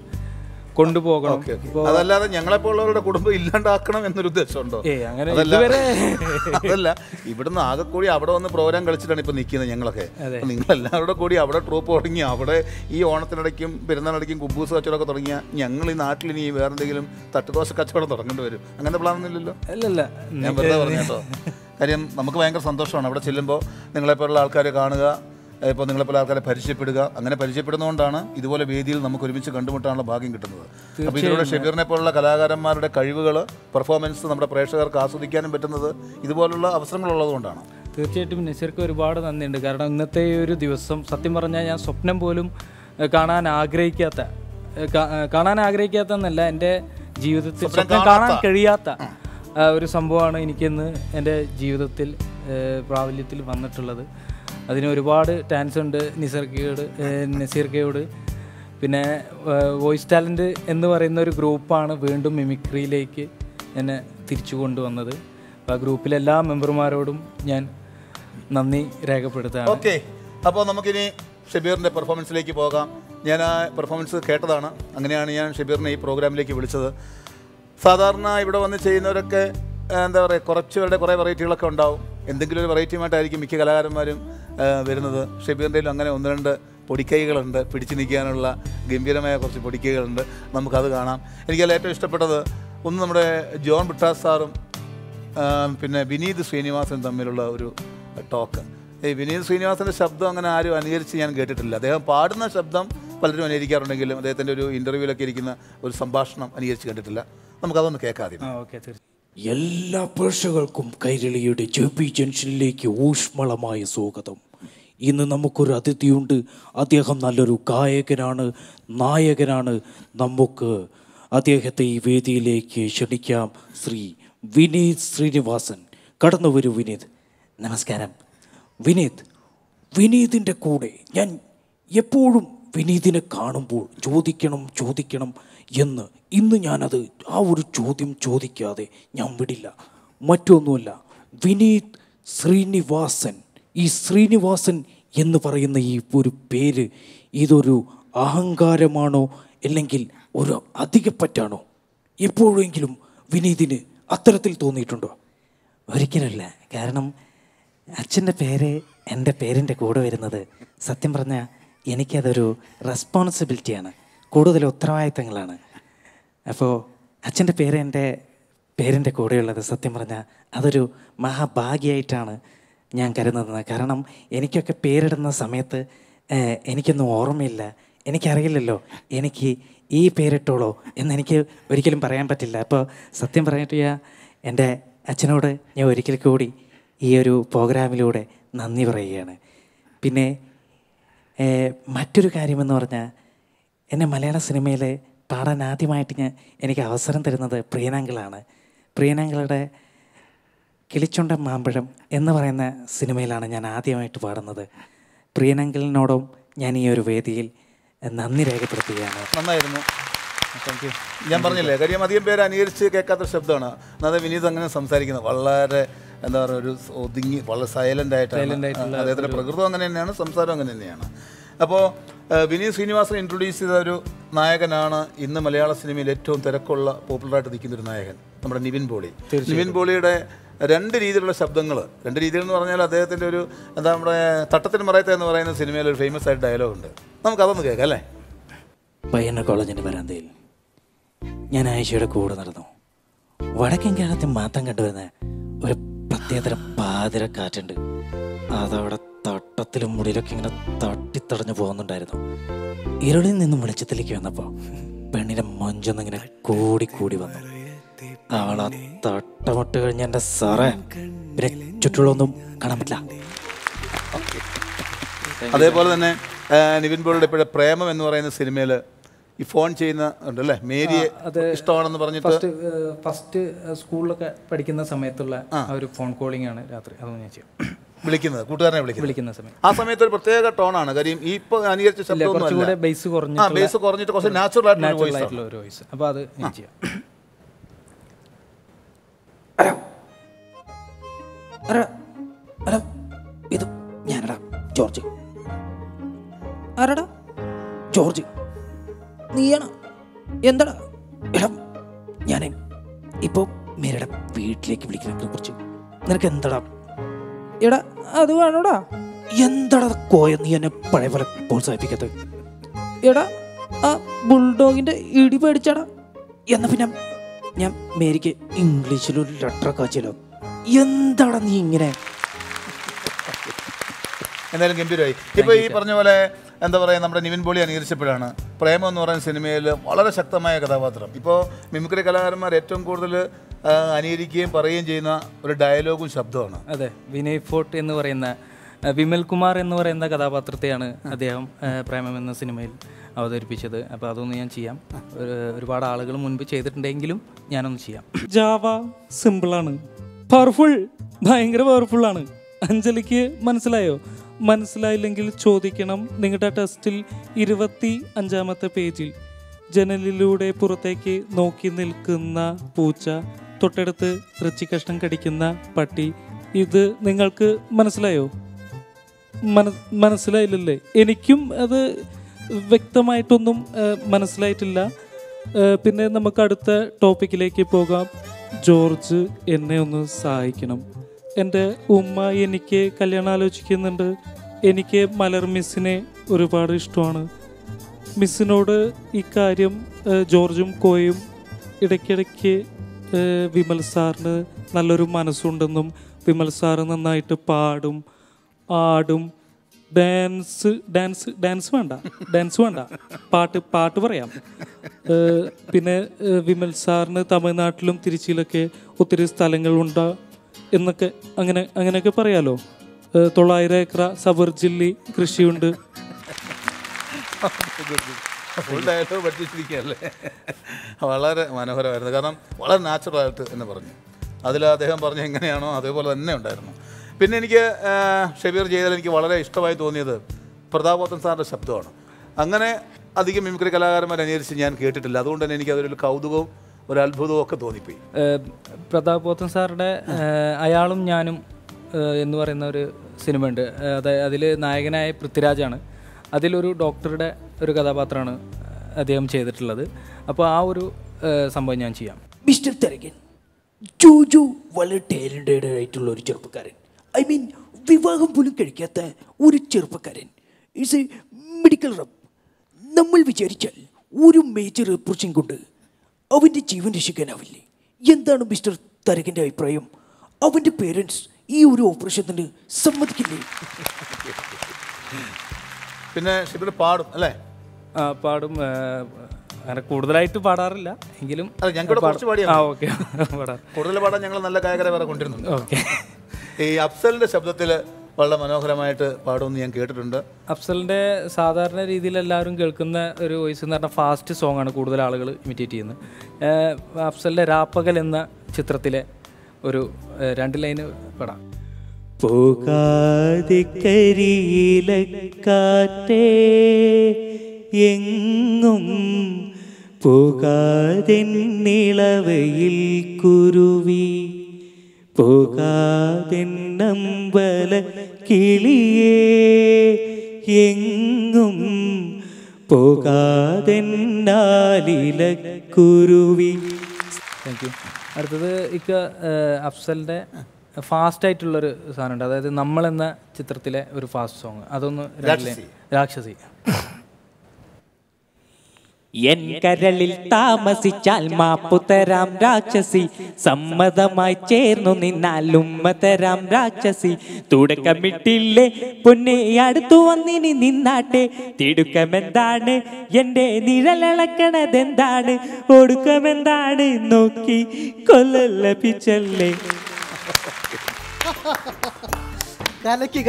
കൊണ്ടുപോകണം. അതല്ലാതെ ഞങ്ങളെപ്പോലുള്ളവരുടെ കുടുംബം ഇല്ലാണ്ടാക്കണം എന്നൊരു ഉദ്ദേശമുണ്ടോ? അതല്ല, ഇവിടുന്ന് ആകെ കൂടി അവിടെ വന്ന് പ്രോഗ്രാം കളിച്ചിട്ടാണ് ഇപ്പൊ നിൽക്കുന്നത് ഞങ്ങളൊക്കെ. നിങ്ങളെല്ലാവരുടെ കൂടി അവിടെ ട്രൂപ്പ് തുടങ്ങി അവിടെ ഈ ഓണത്തിനിടയ്ക്കും പെരുന്നാളിടയ്ക്കും കുബൂസ് കച്ചവടമൊക്കെ തുടങ്ങിയാൽ ഞങ്ങൾ ഈ നാട്ടിൽ ഇനി വേറെ എന്തെങ്കിലും തട്ടുദോശ കച്ചവടം തുടങ്ങേണ്ടി വരും. അങ്ങനത്തെ പ്ലാനൊന്നുമില്ലല്ലോ. അല്ലല്ല, ഞാൻ വെറുതെ പറഞ്ഞു കേട്ടോ. കാര്യം നമുക്ക് ഭയങ്കര സന്തോഷമാണ് അവിടെ ചെല്ലുമ്പോൾ നിങ്ങളെപ്പോലുള്ള ആൾക്കാരെ കാണുക, ഇപ്പോൾ നിങ്ങളെപ്പോലെ ആൾക്കാരെ പരിചയപ്പെടുക. അങ്ങനെ പരിചയപ്പെടുന്നതുകൊണ്ടാണ് ഇതുപോലെ വേദിയിൽ നമുക്ക് ഒരുമിച്ച് കണ്ടുമുട്ടാനുള്ള ഭാഗ്യം കിട്ടുന്നത്. അപ്പോൾ ഇതിലൂടെ ഷബീറിനെ പോലുള്ള കലാകാരന്മാരുടെ കഴിവുകൾ, പെർഫോമൻസ് നമ്മുടെ പ്രേക്ഷകർക്ക് ആസ്വദിക്കാനും പറ്റുന്നത് ഇതുപോലുള്ള അവസരങ്ങളുള്ളതുകൊണ്ടാണ്. തീർച്ചയായിട്ടും നസീർക്ക് ഒരുപാട് നന്ദിയുണ്ട്. കാരണം ഇന്നത്തെ ഈ ഒരു ദിവസം സത്യം പറഞ്ഞാൽ ഞാൻ സ്വപ്നം പോലും കാണാൻ ആഗ്രഹിക്കാത്തന്നല്ല, എൻ്റെ ജീവിതത്തിൽ സ്വപ്നം കാണാൻ കഴിയാത്ത ഒരു സംഭവമാണ് എനിക്കിന്ന് എൻ്റെ ജീവിതത്തിൽ പ്രാബല്യത്തിൽ വന്നിട്ടുള്ളത്. അതിന് ഒരുപാട് താങ്ക്സ് ഉണ്ട് നസീർക്കയോട്. പിന്നെ വോയിസ് ടാലൻറ്റ് എന്ന് പറയുന്ന ഒരു ഗ്രൂപ്പാണ് വീണ്ടും മിമിക്രിയിലേക്ക് എന്നെ തിരിച്ചു കൊണ്ടുവന്നത്. അപ്പോൾ ആ ഗ്രൂപ്പിലെ എല്ലാ മെമ്പർമാരോടും ഞാൻ നന്ദി രേഖപ്പെടുത്തുകയാണ്. ഓക്കെ, അപ്പോൾ നമുക്കിനി ഷബീറിൻ്റെ പെർഫോമൻസിലേക്ക് പോകാം. ഞാൻ ആ പെർഫോമൻസ് കേട്ടതാണ്, അങ്ങനെയാണ് ഞാൻ ഷബീറിനെ ഈ പ്രോഗ്രാമിലേക്ക് വിളിച്ചത്. സാധാരണ ഇവിടെ വന്ന് ചെയ്യുന്നവരൊക്കെ എന്താ പറയുക, കുറച്ചുപേരുടെ കുറേ വെറൈറ്റികളൊക്കെ ഉണ്ടാവും. എന്തെങ്കിലും ഒരു വെറൈറ്റിയുമായിട്ടായിരിക്കും മിക്ക കലാകാരന്മാരും വരുന്നത്. ഷബീറിൻ്റെയിലും അങ്ങനെ 1-2 പൊടിക്കൈകളുണ്ട്, പിടിച്ചു നിൽക്കാനുള്ള ഗംഭീരമായ കുറച്ച് പൊടിക്കൈകളുണ്ട്. നമുക്കത് കാണാം. എനിക്കതിൽ ഏറ്റവും ഇഷ്ടപ്പെട്ടത് ഒന്ന് നമ്മുടെ ജോൺ ബിട്ടാസ് സാറും പിന്നെ വിനീത് ശ്രീനിവാസനും തമ്മിലുള്ള ഒരു ടോക്ക്. ഈ വിനീത് ശ്രീനിവാസൻ്റെ ശബ്ദം അങ്ങനെ ആരും അനുകരിച്ച് ഞാൻ കേട്ടിട്ടില്ല. അദ്ദേഹം പാടുന്ന ശബ്ദം പലരും അനുകരിക്കാറുണ്ടെങ്കിലും അദ്ദേഹത്തിൻ്റെ ഒരു ഇൻ്റർവ്യൂവിലൊക്കെ ഇരിക്കുന്ന ഒരു സംഭാഷണം അനുകരിച്ച് കണ്ടിട്ടില്ല. നമുക്കതൊന്ന് കേൾക്കാതെ. എല്ലാ പ്രേക്ഷകർക്കും കൈരളിയുടെ JP ജംഗ്ഷനിലേക്ക് ഊഷ്മളമായ സ്വാഗതം. ഇന്ന് നമുക്കൊരു അതിഥിയുണ്ട്. അദ്ദേഹം നല്ലൊരു ഗായകനാണ്, നായകനാണ്. നമുക്ക് അദ്ദേഹത്തെ ഈ വേദിയിലേക്ക് ക്ഷണിക്കാം. ശ്രീ വിനീത് ശ്രീനിവാസൻ. കടന്നു വരൂ വിനീത്. നമസ്കാരം. വിനീതിൻ്റെ കൂടെ ഞാൻ എപ്പോഴും വിനീതിനെ കാണുമ്പോൾ ചോദിക്കണം എന്ന് ഇന്ന് ഞാനത് ആ ഒരു ചോദ്യം ചോദിക്കാതെ ഞാൻ വിടില്ല. മറ്റൊന്നുമല്ല, വിനീത് ശ്രീനിവാസൻ. ഈ ശ്രീനിവാസൻ എന്ന് പറയുന്ന ഈ ഒരു പേര് ഇതൊരു അഹങ്കാരമാണോ അല്ലെങ്കിൽ ഒരു അധികപ്പറ്റാണോ? എപ്പോഴെങ്കിലും വിനീതിന് അത്തരത്തിൽ തോന്നിയിട്ടുണ്ടോ? ഒരിക്കലുമില്ല. കാരണം അച്ഛൻ്റെ പേര് എൻ്റെ പേരിൻ്റെ കൂടെ വരുന്നത് സത്യം പറഞ്ഞാൽ എനിക്കതൊരു റെസ്പോൺസിബിലിറ്റിയാണ്, കൂടുതൽ ഉത്തരവാദിത്തങ്ങളാണ്. അപ്പോൾ അച്ഛൻ്റെ പേര് എൻ്റെ പേരിൻ്റെ കൂടെയുള്ളത് സത്യം പറഞ്ഞാൽ അതൊരു മഹാഭാഗ്യമായിട്ടാണ് ഞാൻ കരുതുന്നത്. കാരണം എനിക്കൊക്കെ പേരിടുന്ന സമയത്ത് എനിക്കൊന്നും ഓർമ്മയില്ല, എനിക്കറിയില്ലല്ലോ എനിക്ക് ഈ പേരിട്ടോളോ എന്നെനിക്ക് ഒരിക്കലും പറയാൻ പറ്റില്ല. അപ്പോൾ സത്യം പറഞ്ഞിട്ട് എൻ്റെ അച്ഛനോട് ഞാൻ ഒരിക്കൽ കൂടി ഈ ഒരു പ്രോഗ്രാമിലൂടെ നന്ദി പറയുകയാണ്. പിന്നെ മറ്റൊരു കാര്യമെന്ന് പറഞ്ഞാൽ എന്നെ മലയാള സിനിമയിൽ പാടാൻ ആദ്യമായിട്ട് എനിക്ക് അവസരം തരുന്നത് പ്രിയനാങ്കിളാണ്. പ്രിയനാങ്കിളുടെ കിളിച്ചുണ്ട മാമ്പഴം എന്ന് പറയുന്ന സിനിമയിലാണ് ഞാൻ ആദ്യമായിട്ട് പാടുന്നത്. പ്രിയനാങ്കിളിനോടും ഞാൻ ഈ ഒരു വേദിയിൽ നന്ദി രേഖപ്പെടുത്തുകയാണ്. നന്നായിരുന്നു, താങ്ക് യു. ഞാൻ പറഞ്ഞില്ലേ, കാര്യം അധികം പേര് അനുകരിച്ച് കേൾക്കാത്ത ശബ്ദമാണ്. അതായത് വിനീത് അങ്ങനെ സംസാരിക്കുന്നത് വളരെ എന്താ പറയുക, ഒരു ഒതുങ്ങി വളരെ സൈലൻ്റ് ആയിട്ടാണ്. അദ്ദേഹത്തിൻ്റെ പ്രകൃതം അങ്ങനെ തന്നെയാണ്, സംസാരം അങ്ങനെ തന്നെയാണ്. അപ്പോൾ വിനീത് ശ്രീനിവാസൻ ഇൻട്രൊഡ്യൂസ് ചെയ്ത ഒരു നായകനാണ് ഇന്ന് മലയാള സിനിമയിൽ ഏറ്റവും തിരക്കുള്ള പോപ്പുലറായിട്ട് നിൽക്കുന്നൊരു നായകൻ, നമ്മുടെ നിവിൻ പോളി. നിവിൻ പോളിയുടെ 2 രീതിയിലുള്ള ശബ്ദങ്ങൾ, 2 രീതികൾ എന്ന് പറഞ്ഞാൽ അദ്ദേഹത്തിൻ്റെ ഒരു എന്താ നമ്മുടെ തട്ടത്തിന് മറയത്ത എന്ന് പറയുന്ന സിനിമയിൽ ഒരു ഫേമസ് ആയിട്ട് ഡയലോഗുണ്ട്. നമുക്കതൊന്ന് കേൾക്കാം അല്ലേ? പയ്യന്നൂർ കോളേജിൻ്റെ വരാന്തയിൽ ഞാൻ ആയിഷയുടെ കൂടെ നടന്നു. വടക്കൻ കേരളത്തിൽ മാത്രം കണ്ടുവരുന്ന ഒരു പ്രത്യേകതരം പാതിരക്കാറ്റുണ്ട്. അതവിടെ തട്ടത്തിലും മുടിയിലൊക്കെ ഇങ്ങനെ തട്ടിത്തടഞ്ഞു പോകുന്നുണ്ടായിരുന്നു. ഇരുളിൽ നിന്നും വെളിച്ചത്തിലേക്ക് വന്നപ്പോൾ പെണ്ണിൻ്റെ മൊഞ്ചൊന്നിങ്ങനെ കൂടി വന്നു. അവളാ തട്ടമിട്ട് കഴിഞ്ഞ എൻ്റെ സാറേ പിന്നെ ചുറ്റുള്ളൊന്നും കാണാൻ പറ്റില്ല. അതേപോലെ തന്നെ നിവിൻ പോളിയുടെ ഇപ്പോഴത്തെ പ്രേമം എന്ന് പറയുന്ന സിനിമയിൽ ഈ ഫോൺ ചെയ്യുന്ന ഉണ്ടല്ലേ, മേരിയെ ഇഷ്ടമാണെന്ന് പറഞ്ഞിട്ട് ഫസ്റ്റ് സ്കൂളിലൊക്കെ പഠിക്കുന്ന സമയത്തുള്ള ഒരു ഫോൺ കോളിംഗ് ആണ് രാത്രി. അതൊന്നും ഞാൻ ചെയ്യും, വിളിക്കുന്നത്, കൂട്ടുകാരനെ വിളിക്കുന്ന സമയം. ആ സമയത്ത് ഒരു പ്രത്യേക ടോണാണ്. കാര്യം ഈ ഇപ്പോൾ അനുകരിച്ച ശബ്ദമൊന്നും ബേസ് കുറഞ്ഞിട്ട് കുറച്ച് നാച്ചുറൽ ആയിട്ടുള്ള ഒരു വോയിസ്. അപ്പോൾ അത് ഞാൻ ചെയ്യാം. ഇത് ഞാനടാ ജോർജ്. ആരാടാ? ജോർജ്. നീയാണ്? എന്താടാ എടാ ഞാൻ ഇപ്പോൾ മേരയുടെ വീട്ടിലേക്ക് വിളിക്കുന്നതിനെ കുറിച്ച് നിനക്ക് എന്താടാ? എടാ അത് വേണോടാ. എന്താടാ കോയ നീ എന്നെ പഴയ പോലെ പ്രോത്സാഹിപ്പിക്കത്ത്? എടാ ആ ബുൾഡോഗിൻ്റെ ഇടി പേടിച്ചാടാ. എന്നാൽ പിന്നെ ഞാൻ മേരിക്ക് ഇംഗ്ലീഷിലൊരു ലെറ്ററൊക്കെ അയച്ചല്ലോ. എന്താടാ നീ ഇങ്ങനെ? എന്തായാലും ഗംഭീരമായി. ഇപ്പോൾ ഈ പറഞ്ഞ പോലെ എന്താ പറയുക, നമ്മുടെ നിവിൻ പോളി അനുകരിച്ചപ്പോഴാണ് പ്രേമം എന്ന് പറയുന്ന സിനിമയിൽ വളരെ ശക്തമായ കഥാപാത്രം. ഇപ്പോൾ മിമിക്രി കലാകാരന്മാർ ഏറ്റവും കൂടുതൽ അനുകരിക്കുകയും പറയുകയും ചെയ്യുന്ന ഒരു ഡയലോഗും ശബ്ദമാണ്. അതെ, വിനയ് ഫോർട്ട് എന്ന് പറയുന്ന വിമൽ കുമാർ എന്ന് പറയുന്ന കഥാപാത്രത്തെയാണ് അദ്ദേഹം പ്രേമം എന്ന സിനിമയിൽ അവതരിപ്പിച്ചത്. അപ്പോൾ അതൊന്ന് ഞാൻ ചെയ്യാം. ഒരുപാട് ആളുകൾ മുൻപ് ചെയ്തിട്ടുണ്ടെങ്കിലും ഞാനൊന്ന് ചെയ്യാം. ജാവ സിമ്പിളാണ്, പവർഫുൾ, ഭയങ്കര പവർഫുള്ളാണ്. അഞ്ജലിക്ക് മനസ്സിലായോ? മനസ്സിലായില്ലെങ്കിൽ ചോദിക്കണം. നിങ്ങളുടെ ടെസ്റ്റിൽ 25-ാമത്തെ പേജിൽ ജനലിലൂടെ പുറത്തേക്ക് നോക്കി നിൽക്കുന്ന പൂച്ച, തൊട്ടടുത്ത് ഇറച്ചി കഷ്ണം കടിക്കുന്ന പട്ടി. ഇത് നിങ്ങൾക്ക് മനസ്സിലായോ? മനസ്സിലായില്ലല്ലേ? എനിക്കും അത് വ്യക്തമായിട്ടൊന്നും മനസ്സിലായിട്ടില്ല. പിന്നെ നമുക്ക് അടുത്ത ടോപ്പിക്കിലേക്ക് പോകാം. ജോർജ് എന്നെ ഒന്ന് സഹായിക്കണം. എൻ്റെ ഉമ്മ എനിക്ക് കല്യാണം ആലോചിക്കുന്നുണ്ട്. എനിക്ക് മലർ മിസ്സിനെ ഒരുപാട് ഇഷ്ടമാണ്. മിസ്സിനോട് ഇക്കാര്യം ജോർജും കോയും ഇടയ്ക്കിടയ്ക്ക് വിമൽ സാറിന് നല്ലൊരു മനസ്സുണ്ടെന്നും വിമൽ സാറ് നന്നായിട്ട് പാടും, ആടും, ഡാൻസ് വേണ്ട, പാട്ട് പറയാം. പിന്നെ വിമൽ സാറിന് തമിഴ്നാട്ടിലും തിരുച്ചിയിലൊക്കെ ഒത്തിരി സ്ഥലങ്ങളുണ്ട് എന്നൊക്കെ അങ്ങനെയൊക്കെ പറയാലോ. 900 ഏക്കർ സബർജില്ലി കൃഷിയുണ്ട്. ഫുൾ ഡയലോഗ് പഠിച്ചിരിക്കുകയല്ലേ. വളരെ മനോഹരമായിരുന്നു. കാരണം വളരെ നാച്ചുറലായിട്ട് എന്ന് പറഞ്ഞു. അതിൽ അദ്ദേഹം പറഞ്ഞ എങ്ങനെയാണോ അതേപോലെ തന്നെ ഉണ്ടായിരുന്നു. പിന്നെ എനിക്ക് ഷബീർ ചെയ്തതിൽ എനിക്ക് വളരെ ഇഷ്ടമായി തോന്നിയത് പ്രതാപോത്തൻ സാറിൻ്റെ ശബ്ദമാണ്. അങ്ങനെ അധികം മിമിക്രി കലാകാരന്മാർ അനുകരിച്ച് ഞാൻ കേട്ടിട്ടില്ല. അതുകൊണ്ട് തന്നെ എനിക്ക് അതൊരു കൗതുകവും ഒരു അത്ഭുതവും ഒക്കെ തോന്നിപ്പോയി. പ്രതാപോത്തൻ സാറുടെ അയാളും ഞാനും എന്ന് പറയുന്ന ഒരു സിനിമ ഉണ്ട്. അതിൽ നായകനായ പൃഥ്വിരാജാണ്. അതിലൊരു ഡോക്ടറുടെ ഒരു കഥാപാത്രമാണ് അദ്ദേഹം ചെയ്തിട്ടുള്ളത്. അപ്പോൾ ആ ഒരു സംഭവം ഞാൻ ചെയ്യാം. മിസ്റ്റർ തരകൻ, ജോജോ വളരെ ടാലൻറ്റഡ് ആയിട്ടുള്ള ഒരു ചെറുപ്പക്കാരൻ. ഐ മീൻ വിവാഹം പോലും കഴിക്കാത്ത ഒരു ചെറുപ്പക്കാരൻ. Is A medical rep. നമ്മൾ വിചാരിച്ചാൽ ഒരു മേജർ ഓപ്പറേഷൻ കൊണ്ട് അവൻ്റെ ജീവൻ രക്ഷിക്കാനാവില്ലേ? എന്താണ് മിസ്റ്റർ തരകൻ്റെ അഭിപ്രായം? അവൻ്റെ പേരൻസ് ഈ ഒരു ഓപ്പറേഷത്തിന് സമ്മതിക്കില്ലേ? പിന്നെ ഷബീർ പാടും അല്ലേ? പാടും. അങ്ങനെ കൂടുതലായിട്ട് പാടാറില്ല എങ്കിലും കൂടുതൽ പാടാൻ ഞങ്ങൾ നല്ല ഗായകരെ വേറെ കൊണ്ടിരുന്നുണ്ട്. ഓക്കെ. ഈ അഫ്സലിൻ്റെ ശബ്ദത്തിൽ വളരെ മനോഹരമായിട്ട് പാടുമെന്ന് ഞാൻ കേട്ടിട്ടുണ്ട്. അഫ്സലിൻ്റെ സാധാരണ രീതിയിൽ എല്ലാവരും കേൾക്കുന്ന ഒരു വോയിസ് എന്ന് പറഞ്ഞാൽ ഫാസ്റ്റ് സോങ് ആണ് കൂടുതൽ ആളുകൾ ഇമിറ്റേറ്റ് ചെയ്യുന്നത്. അഫ്സലിൻ്റെ രാപ്പകൽ എന്ന ചിത്രത്തിലെ ഒരു 2 ലൈന് പാടാം. പോകാതെ കരിയിലക്കാറ്റേ എങ്ങും പോകാതെ നിളവയിൽ കുരുവി പോകാതെ നമ്പല കിളിയേ എങ്ങും പോകാതെ നാലിലക്കുരുവി. Thank you. അടുത്തത് അഫ്സലിൻ്റെ ഫാസ്റ്റ് ആയിട്ടുള്ളൊരു സാധനമുണ്ട്. അതായത് നമ്മൾ എന്ന ചിത്രത്തിലെ ഒരു ഫാസ്റ്റ് സോങ്. അതൊന്ന് രാക്ഷസി. എൻ കരളിൽ താമസിച്ചാൽ മാപ്പുതരാം രാക്ഷസി, സമ്മതമായി ചേർന്നു നിന്നാൽ ഉമ്മതരാം രാക്ഷസി. തുടക്കമിട്ടില്ലേ പൊന്നെ അടുത്തു വന്നിനി നിന്നാട്ടെ, തിടുക്കമെന്താണ് എൻ്റെ നിഴലളക്കണതെന്താണ്, ഒടുക്കമെന്താണ് നോക്കി കൊല്ലപ്പിച്ചല്ലേ. കലക്കി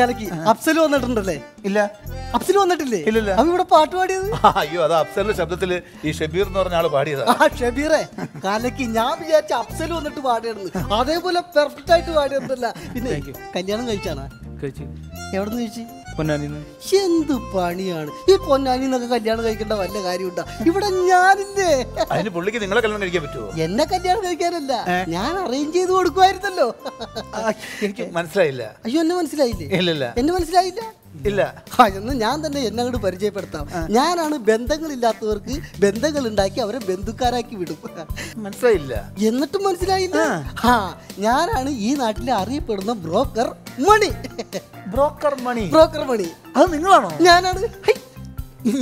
അഫ്സൽ വന്നിട്ടുണ്ടല്ലേ? ഇല്ല. അഫ്സൽ വന്നിട്ടില്ലേ? ഇല്ല. അവ ഇവിടെ പാട്ട് പാടിയത്? അയ്യോ, അത് അഫ്സലിന്റെ ശബ്ദത്തിൽ ഈ ഷബീർ എന്ന് പറഞ്ഞ ആള് പാടിയതാ. ഷബീറെ കലക്കി. ഞാൻ വിചാരിച്ച അഫ്സൽ വന്നിട്ട് പാടിയായിരുന്നു. അതേപോലെ പെർഫെക്റ്റ് ആയിട്ട് പാടിയിരുന്നില്ല. പിന്നെ കല്യാണം കഴിച്ചാണ്? എവിടെ നിന്ന് കഴിച്ചു? പൊന്നാനിന്ന്. എന്ത് പണിയാണ് ഈ പൊന്നാനി എന്നൊക്കെ കല്യാണം കഴിക്കേണ്ട വല്ല കാര്യമുണ്ടാ? ഇവിടെ ഞാനില്ലേ? അതിന് പുള്ളിക്ക് നിങ്ങളെ കല്യാണം കഴിക്കാൻ പറ്റുമോ? എന്നെ കല്യാണം കഴിക്കാനല്ല, ഞാൻ അറേഞ്ച് ചെയ്ത് കൊടുക്കുമായിരുന്നല്ലോ. എനിക്ക് മനസ്സിലായില്ല. അയ്യോ, എന്നെ മനസ്സിലായില്ലേ? ഇല്ല. എന്നെ മനസ്സിലായില്ല. ഇല്ല. എന്ന് ഞാൻ തന്നെ എന്നെ അങ്ങോട്ട് പരിചയപ്പെടുത്താം. ഞാനാണ് ബന്ധങ്ങളില്ലാത്തവർക്ക് ബന്ധങ്ങൾ ഉണ്ടാക്കി അവരെ ബന്ധുക്കാരാക്കി വിടും. മനസ്സിലായില്ല? എന്നിട്ടും മനസ്സിലായില്ല? ഞാനാണ് ഈ നാട്ടിലെ അറിയപ്പെടുന്ന ബ്രോക്കർ മണി. ബ്രോക്കർ മണി. ബ്രോക്കർ മണി അത് നിങ്ങളാണോ? ഞാനാണ്.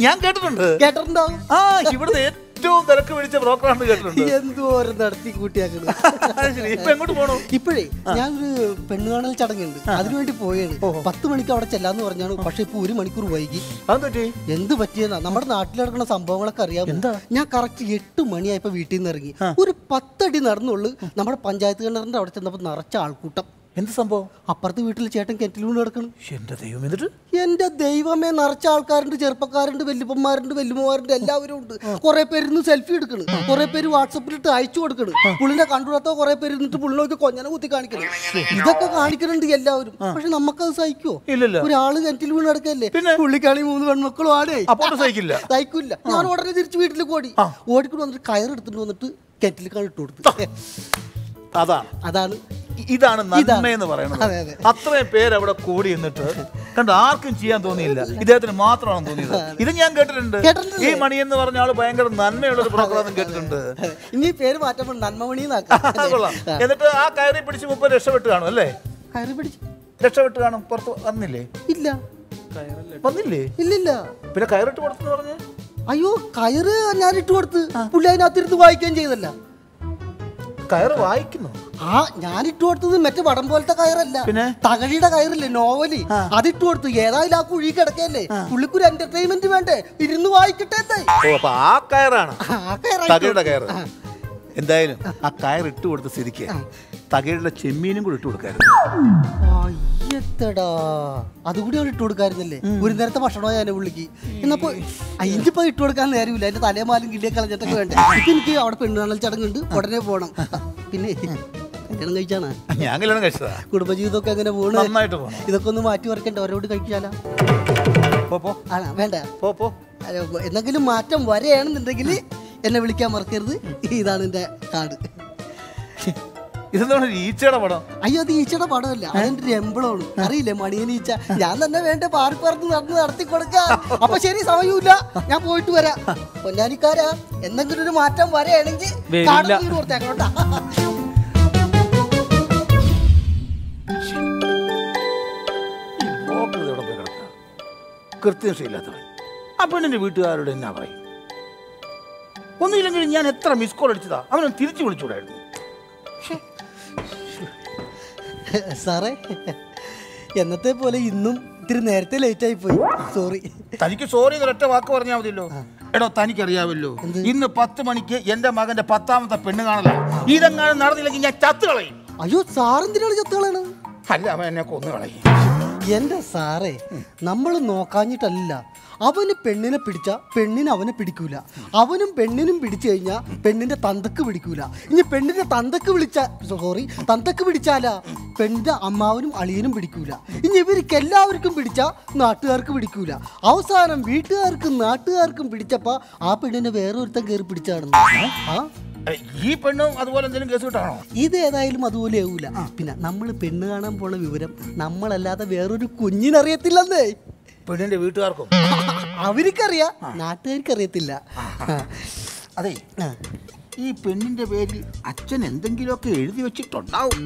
ഞാൻ കേട്ടിട്ടുണ്ട്. കേട്ടിട്ടുണ്ടാവും. ഇവിടുത്തെ ഏറ്റവും തിരക്ക് പിടിച്ച ബ്രോക്കറാണെന്ന് കേട്ടിട്ടുണ്ട്. എന്തോരം നടത്തി കൂട്ടിയാക്കുന്നത്. ഇപ്പൊ എങ്ങോട്ട് പോണു? ഇപ്പോഴേ ഞാനൊരു പെണ്ണ് കാണൽ ചടങ്ങുണ്ട്, അതിനുവേണ്ടി പോയാണ്. 10 മണിക്ക് അവിടെ ചെല്ലാന്ന് പറഞ്ഞാണ്. പക്ഷെ ഇപ്പൊ 1 മണിക്കൂർ വൈകി. എന്ത് പറ്റിയെന്നാ? നമ്മുടെ നാട്ടിൽ നടക്കുന്ന സംഭവങ്ങളൊക്കെ അറിയാം. ഞാൻ കറക്റ്റ് 8 മണിയായപ്പോ വീട്ടിൽ നിന്ന് ഇറങ്ങി. ഒരു 10 അടി നടന്നുള്ളൂ. നമ്മുടെ പഞ്ചായത്ത് കിണറിന്റെ അവിടെ ചെന്നപ്പോ നിറച്ച ആൾക്കൂട്ടം. എന്ത് സംഭവം? അപ്പുറത്ത് വീട്ടിൽ ചേട്ടൻ കിണറ്റിൽ വീണ് കിടക്കണം. എന്റെ ദൈവം. എന്നിട്ട് എന്റെ ദൈവമേ, നിറച്ച ആൾക്കാരുണ്ട്. ചെറുപ്പക്കാരുണ്ട്, വല്യപ്പന്മാരുണ്ട്, വല്യമ്മമാരുണ്ട്, എല്ലാവരും ഉണ്ട്. കുറെ പേര് സെൽഫി എടുക്കണം, കുറെ പേര് വാട്സപ്പിലിട്ട് അയച്ചു കൊടുക്കണം. പുള്ളിനെ കണ്ടുകൂടാത്ത കുറെ പേര് ഇരുന്നിട്ട് പുള്ളിനോക്കി കൊഞ്ഞനെ കുത്തി കാണിക്കണം. ഇതൊക്കെ കാണിക്കുന്നുണ്ട് എല്ലാവരും. പക്ഷെ നമുക്കത് സഹിക്കോ? ഒരാള് കിണറ്റിൽ വീണ് കിടക്കല്ലേ, പുള്ളിക്കാണി 3 പെൺമക്കളും ആടേ. സഹിക്കില്ല. ഞാൻ ഉടനെ തിരിച്ച് വീട്ടിലേക്ക് ഓടിക്കൊണ്ട് വന്നിട്ട് കയറെടുത്തിട്ട് വന്നിട്ട് കിണറ്റിൽ ഇട്ട് കൊടുത്തു. അതാണ് ഇതാണ് നന്മയെന്ന് പറയുന്നത്. അത്രയും പേര് അവിടെ കൂടി നിന്നിട്ട് കണ്ട് ആർക്കും ചെയ്യാൻ തോന്നിയില്ല, ഇദ്ദേഹത്തിന് മാത്രമാണ് തോന്നിയത്. ഇത് ഞാൻ കേട്ടിട്ടുണ്ട്. ഈ മണി എന്ന് പറഞ്ഞ ആള് ഭയങ്കര നന്മയുള്ള ഒരു ബ്രോക്കറാണെന്ന് കേട്ടിട്ടുണ്ട്. ഇനി പേര് മാറ്റപ്പോൾ നന്മമണി. എന്നിട്ട് ആ കയറി പിടിച്ച് 30 രക്ഷപ്പെട്ട് കാണും അല്ലേ? കയറി പിടിച്ച് രക്ഷപ്പെട്ട് കാണും. പുറത്ത് വന്നില്ലേ? ഇല്ല. വന്നില്ലേ? ഇല്ലില്ല. പിന്നെ കയറിട്ട് കൊടുത്തെന്ന് പറഞ്ഞ്? അയ്യോ, കയറ് ഞാൻ ഇട്ട് കൊടുത്ത്. പുള്ളി അതിനകത്തിരുന്ന് വായിക്കുകയും ചെയ്തല്ല. കയറ് വായിക്കുന്നു? ഞാൻ ഇട്ട് കൊടുത്തത് മറ്റേ വടം പോലത്തെ കയറല്ല, പിന്നെ തകഴിയുടെ കയറില്ലേ, നോവല്. അതിട്ട് കൊടുത്തു. ഏതായാലും ആ കുഴി കിടക്കല്ലേ, പുള്ളിക്കൊരു എന്റർടൈൻമെന്റ് വേണ്ടേ, ഇരുന്ന് വായിക്കട്ടെ. ആ കയറാണ് തകഴിയുടെ കയറ്. എന്തായാലും ആ കയർ ഇട്ട് കൊടുത്ത സ്ഥിതിക്ക് തകഴിയുടെ ചെമ്മീനും കൂടി ഇട്ട് കൊടുക്കായിരുന്നു. അതുകൂടി അവിടെ ഇട്ട് കൊടുക്കായിരുന്നല്ലേ? ഒരു നേരത്തെ ഭക്ഷണമോ ഞാൻ പുള്ളിക്ക്. എന്നപ്പോ അഞ്ചിപ്പോ ഇട്ട് കൊടുക്കാൻ നേരമില്ല. അതിന്റെ തലേമാലും കിള്ളിയെ കളഞ്ഞിട്ടൊക്കെ വേണ്ടേ. ഇപ്പൊ എനിക്ക് അവിടെ പെണ്ണ് കാണൽ ചടങ്ങുണ്ട്, ഉടനെ പോണം. പിന്നെ കല്യാണം കഴിച്ചാണ് ഞാൻ. കല്യാണം കഴിച്ചതാ. കുടുംബജീവിതമൊക്കെ എങ്ങനെ പോകണം? നന്നായിട്ട് പോകണം. ഇതൊക്കെ ഒന്ന് മാറ്റി വരക്കണ്ട. അവരോട് കഴിച്ചാലോ? വേണ്ട, എന്തെങ്കിലും മാറ്റം വരെയാണെന്നുണ്ടെങ്കിൽ എന്നെ വിളിക്കാൻ മറക്കരുത്. ഇതാണ് എന്റെ കാർഡ്. ഇതെന്താണ് ഈച്ചയുടെ പടം? അയ്യോ, അത് ഈച്ചയുടെ പടമല്ല, അതെന്റെ ഒരു എംബ്ലമാണ്. അറിയില്ലേ, മണിയൻ ഈച്ച. ഞാൻ തന്നെ വേണ്ട പാറി പറന്ന് നടത്തി കൊടുക്കാം. അപ്പൊ ശരി, സമയമില്ല, ഞാൻ പോയിട്ട് വരാം. പൊന്നാനിക്കാരാ, എന്തെങ്കിലും ഒരു മാറ്റം വരെയാണെങ്കിൽ കൊടുത്തേക്കോട്ടാ. കൃത്യനിഷ്ഠയില്ലാത്തവൻ ആ പെണ്ണിന്റെ വീട്ടുകാരോട് എന്നാ പറയും? ഒന്നുമില്ലെങ്കിലും ഞാൻ എത്ര മിസ് കോൾ അടിച്ചതാ, അവനൊന്ന് തിരിച്ചു വിളിച്ചുകൂടായിരുന്നു. സാറേ, എന്നത്തെ പോലെ ഇന്നും ഇത്തിരി നേരത്തെ ലേറ്റ് ആയി പോയി. സോറി. തനിക്ക് സോറി എന്നൊരൊറ്റ വാക്ക് പറഞ്ഞാൽ മതിയല്ലോ. എടോ, തനിക്കറിയാമല്ലോ ഇന്ന് 10 മണിക്ക് എന്റെ മകന്റെ 10ാമത്തെ പെണ്ണ് കാണല. ഇതെങ്ങാനും നടന്നില്ലെങ്കിൽ ഞാൻ ചത്തു കളയും. അയ്യോ, സാറെന്തിനാണ് ചത്തു കളയണത്? അല്ല, അവൻ എന്നെ കൊന്നു കളയും. എന്റെ സാറേ, നമ്മൾ നോക്കാഞ്ഞിട്ടല്ല. അവന് പെണ്ണിനെ പിടിച്ച പെണ്ണിന് അവനെ പിടിക്കൂല. അവനും പെണ്ണിനും പിടിച്ചു കഴിഞ്ഞാൽ പെണ്ണിന്റെ തന്തക്ക് പിടിക്കൂല. ഇനി പെണ്ണിന്റെ തന്തക്ക് പിടിച്ചാലാ പെണ്ണിന്റെ അമ്മാവനും അളിയനും പിടിക്കൂല. ഇനി ഇവർക്ക് എല്ലാവർക്കും പിടിച്ചാ നാട്ടുകാർക്ക് പിടിക്കൂല. അവസാനം വീട്ടുകാർക്കും നാട്ടുകാർക്കും പിടിച്ചപ്പോ ആ പെണ്ണിനെ വേറൊരുത്തൻ കയറി പിടിച്ചാണെന്ന്. ഈ പെണ്ണും അതുപോലെ എന്തെങ്കിലും കേസ് കിട്ടാണോ? ഇതേതായാലും അതുപോലെ ആവൂല. പിന്നെ നമ്മൾ പെണ്ണ് കാണാൻ പോണ വിവരം നമ്മളല്ലാതെ വേറൊരു കുഞ്ഞിനറിയത്തില്ലെന്നേ. പെണ്ണിന്റെ വീട്ടുകാർക്കും അവർക്കറിയാം, നാട്ടുകാർക്ക് അറിയത്തില്ല. അതെ, ഈ പെണ്ണിന്റെ പേരിൽ അച്ഛൻ എന്തെങ്കിലുമൊക്കെ എഴുതി വെച്ചിട്ടുണ്ടാവും.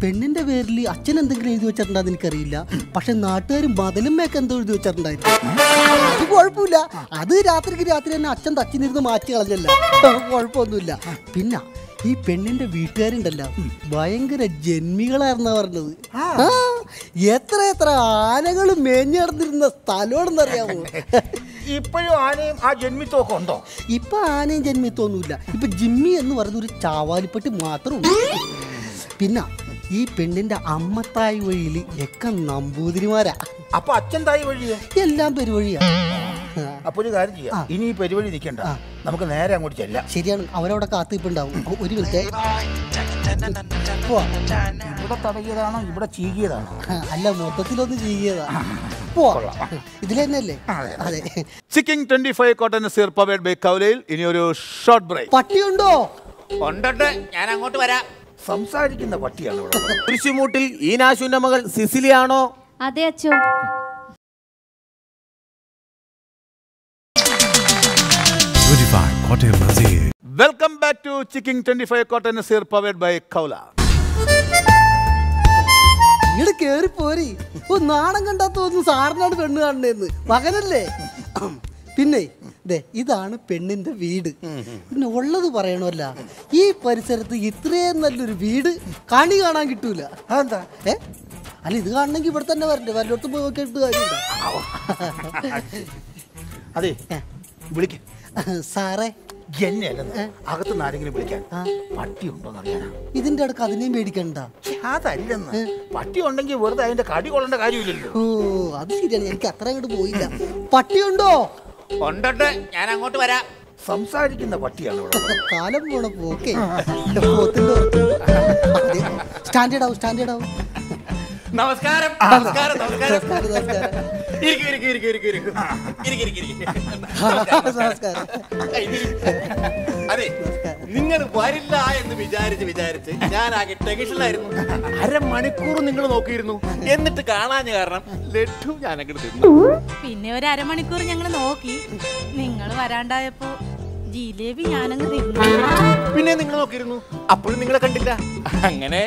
പെണ്ണിന്റെ പേരിൽ അച്ഛൻ എന്തെങ്കിലും എഴുതി വെച്ചിട്ടുണ്ടാന്ന് എനിക്കറിയില്ല. പക്ഷെ നാട്ടുകാരും മതിലുമേക്ക് എന്തോ എഴുതി വെച്ചിട്ടുണ്ടായിരുന്നു. അത് കുഴപ്പമില്ല. അത് രാത്രി തന്നെ അച്ഛൻ തച്ചിനിരുന്ന് മാറ്റി കളഞ്ഞല്ല, കുഴപ്പമൊന്നുമില്ല. പിന്നെ ഈ പെണ്ണിന്റെ വീട്ടുകാരുണ്ടല്ലോ, ഭയങ്കര ജന്മികളായിരുന്നാ പറഞ്ഞത്. എത്ര ആനകൾ മേഞ്ഞു നടന്നിരുന്ന സ്ഥലമാണെന്നറിയാമോ? ഇപ്പോഴും ആനയും ആ ജന്മിത്വമൊക്കെ ഉണ്ടോ? ഇപ്പൊ ആനയും ജന്മിത്വമൊന്നുമില്ല. ഇപ്പൊ ജിമ്മി എന്ന് പറയുന്ന ഒരു ചാവാലിപ്പട്ടി മാത്രമുണ്ട്. പിന്നെ ഈ പെണ്ണിന്റെ അമ്മത്തായി വഴിയിൽ ഒക്കെ നമ്പൂതിരിമാരാ. അപ്പൊ അച്ഛൻ തായി വഴിയോ? എല്ലാം പെരുവഴിയാ. അപ്പൊ ഒരു കാര്യം ചെയ്യാം, ഇനി ഈ പെരുവഴി നിൽക്കണ്ട, നമുക്ക് നേരെ അങ്ങോട്ട് ചെല്ലാം. ശരിയാണ്, അവരവിടെ കാത്തിപ്പുണ്ടാവും. ഒരു മിനിറ്റ്. ഇവിടെ തടകിയതാണോ ഇവിടെ ചീകിയതാണോ? അല്ല, മൊത്തത്തിലൊന്ന് ചീകിയതാ. ഇതിൽ തന്നെയല്ലേ? അതെ. Chicking 25 Kottayam Nazir powered by കൗലയിൽ. ഇനി ഒരു ഷോർട്ട് ബ്രേക്ക്. പട്ടിയുണ്ടോ? ഉണ്ടുണ്ട്, ഞാൻ അങ്ങോട്ട് വരാം. സംസാരിക്കുന്ന പട്ടിയാണ് ഇവിടെ. കുരിശുമൂട്ടിൽ ഈനാശുവിന്റെ മകൾ സിസിലിയാണോ അതെ അച്ചോ. Welcome back to Chicking 25 Kottayam Nazir powered by കൗല. ഇങ്ങോട്ട് കേറി പോരി. നാണം കണ്ടാ തോന്നുന്നു സാറിനാണ് പെണ്ണ് കാണുന്നതെന്ന്. മകനല്ലേ? പിന്നെ ഇതാണ് പെണ്ണിന്റെ വീട്. പിന്നെ ഉള്ളത് പറയണമല്ല, ഈ പരിസരത്ത് ഇത്രയും നല്ലൊരു വീട് കണി കാണാൻ കിട്ടൂല. അതെന്താ? അല്ല, ഇത് കാണണമെങ്കിൽ ഇവിടെ തന്നെ വരണ്ടേ? വല്ലയിടത്തും പോയി നോക്കിയിട്ട് കാര്യമില്ല. അതെ, വിളിക്ക സാറേ. അകത്ത് ആരെങ്കിലും വിളിക്കാൻ പട്ടി ഉണ്ടോന്ന് അറിയാനാ. ഇതിന്റെ അടുക്ക് അതിനെയും പേടിക്കണ്ട. അതല്ലെന്ന്, പട്ടി ഉണ്ടെങ്കിൽ വെറുതെ അതിന്റെ കടി കൊള്ളേണ്ട കാര്യമില്ലല്ലോ. ഓ, അത് ശരിയാണ്. എനിക്ക് അത്ര അങ്ങോട്ട് പോയില്ല. പട്ടിയുണ്ടോ? ഉണ്ടോട്ട്, ഞാൻ അങ്ങോട്ട് വരാം. സംസാരിക്കുന്ന പട്ടിയാണ് ഇവിടെ. കാലം പോണ പോക്കെ. സ്റ്റാൻഡേർഡ് ആവും, സ്റ്റാൻഡേർഡ് ആവും. നമസ്കാരം. നമസ്കാരം. നമസ്കാരം. അതെ, നിങ്ങൾ വരില്ല എന്ന് വിചാരിച്ച് ഞാൻ ആകെ ടെൻഷനിലായിരുന്നു. അരമണിക്കൂർ നിങ്ങൾ നോക്കിയിരുന്നു. എന്നിട്ട് കാണാൻ കാരണം ലഡു ഞാൻ അങ്ങോട്ട് തിന്നു. പിന്നെ ഒരു അരമണിക്കൂർ ഞങ്ങൾ നോക്കി. നിങ്ങൾ വരാണ്ടായപ്പോ ജിലേബി ഞാനങ്ങ് തിന്നു. പിന്നെ നിങ്ങൾ നോക്കിയിരുന്നു, അപ്പോഴും നിങ്ങളെ കണ്ടില്ല. അങ്ങനെ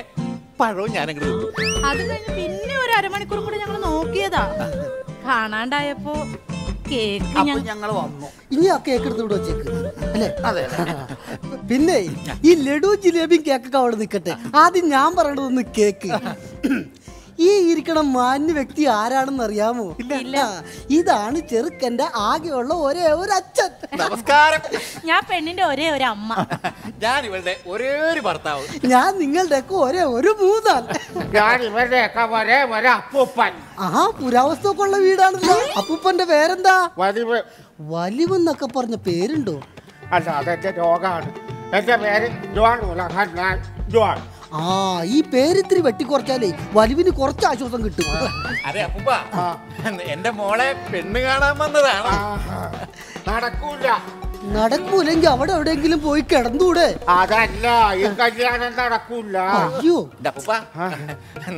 പഴവും ഞാനങ്ങോട്ട് തിന്നു. അത് കഴിഞ്ഞ് പിന്നെ ഒരു അരമണിക്കൂർ കൂടി ഞങ്ങൾ നോക്കിയതാ. കാണാണ്ടായപ്പോ കേക്ക് ഞങ്ങൾ വന്നു. ഇനി ആ കേക്ക് എടുത്ത് ഇവിടെ വെച്ചേക്ക് അല്ലേ? പിന്നെ ഈ ലഡു ജിലേബിയും കേക്കൊക്കെ അവിടെ നിൽക്കട്ടെ. ആദ്യം ഞാൻ പറയേണ്ടതൊന്ന് കേക്ക്. ഈ ഇരിക്കണ മാന്യ വ്യക്തി ആരാണെന്ന് അറിയാമോ? ഇല്ല. ഇതാണ് ചെറുക്കന്റെ ആകെയുള്ള ഒരേ ഒരു അച്ഛൻ. നമസ്കാരം. ഞാൻ പെണ്ണിന്റെ ഒരേ ഒരു അമ്മ. ഞാൻ ഇവളുടെ ഒരേ ഒരു ഭർത്താവ്. ഞാൻ നിങ്ങളുടെയൊക്കെ ഒരേ ഒരു മൂന്നാൻ. ഞാൻ ഇവരുടെയൊക്കെ ഒരേ ഒരു അപ്പൂപ്പൻ. ആഹാ, പുരാവസ്തൊക്കെ ഉള്ള വീടാണല്ലോ. അപ്പൂപ്പന്റെ പേരെന്താ? വലിവ്. വലിവെന്നൊക്കെ പറഞ്ഞ പേരുണ്ടോ? അല്ല, അതെന്റെ രോഗമാണ്. എന്റെ പേര് ജോൺ ഉലഹന്നാൻ ജോൺ. ആ, ഈ പേരിത്തിരി വെട്ടിക്കുറച്ചാലേ വലിവിന് കുറച്ച് ആശ്വാസം കിട്ടും. അതെ അപ്പൂപ്പ, എന്റെ മോളെ പെണ്ണ് കാണാൻ വന്നതാണ്. നടക്കൂല. നടക്കൂലെങ്കിൽ അവിടെ എവിടെയെങ്കിലും പോയി കിടന്നൂടെ? അതല്ല, ഈ കല്യാണം നടക്കൂല. അയ്യോ, അപ്പൂപ്പ,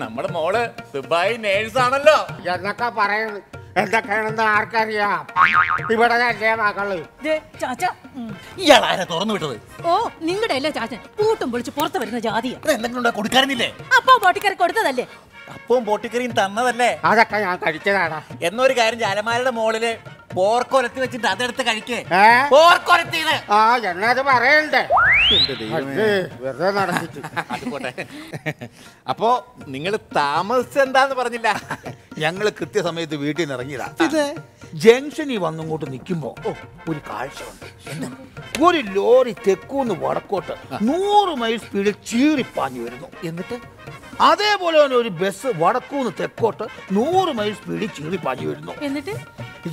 നമ്മുടെ മോള് ദുബായ് നേഴ്സാണല്ലോ എന്നൊക്കെ പറയുന്നു. എന്തൊക്കെയാണെന്ന് ആർക്കറിയാം? ഇവിടെ അല്ലേ മകള്. ഇയാളാരെ തുറന്നു വിട്ടത്? ഓ, നിങ്ങളുടെ അല്ലേ ചാച്ചൻ പൂട്ടും പൊളിച്ച് പുറത്ത് വരുന്ന ജാതിയാ. എന്തെങ്കിലും കൊടുക്കാറില്ലേ? അപ്പൊ ബോട്ടിക്കറി കൊടുത്തതല്ലേ? അപ്പവും പൊട്ടിക്കറിയും തന്നതല്ലേ? അതൊക്കെ ഞാൻ കഴിച്ചതാണ്. എന്നൊരു കാര്യം, ജാലമാരുടെ മോളില് പോർക്കൊലത്തി വെച്ചിട്ട് അതെടുത്ത് കഴിക്കേ. പോർക്കൊലത്തിയത്. ആ, എന്നത് പറയണ്ടേ? വെറുതെ നടത്തിട്ട്. അപ്പോ നിങ്ങൾ താമസിച്ചെന്താന്ന് പറഞ്ഞില്ല. ഞങ്ങള് കൃത്യസമയത്ത് വീട്ടിൽ നിന്ന് ഇറങ്ങിയതാ. ജംഗ്ഷനിൽ വന്നിങ്ങോട്ട് നിൽക്കുമ്പോ ഒരു കാഴ്ച ഉണ്ട്. ഒരു ലോറി തെക്കൂന്ന് വടക്കോട്ട് 100 മൈൽ സ്പീഡിൽ ചീറിപ്പാഞ്ഞു വരുന്നു. എന്നിട്ട് അതേപോലെ തന്നെ ഒരു ബസ് വടക്കൂന്ന് തെക്കോട്ട് 100 മൈൽ സ്പീഡിൽ ചീറിപ്പാഞ്ഞു വരുന്നു. എന്നിട്ട്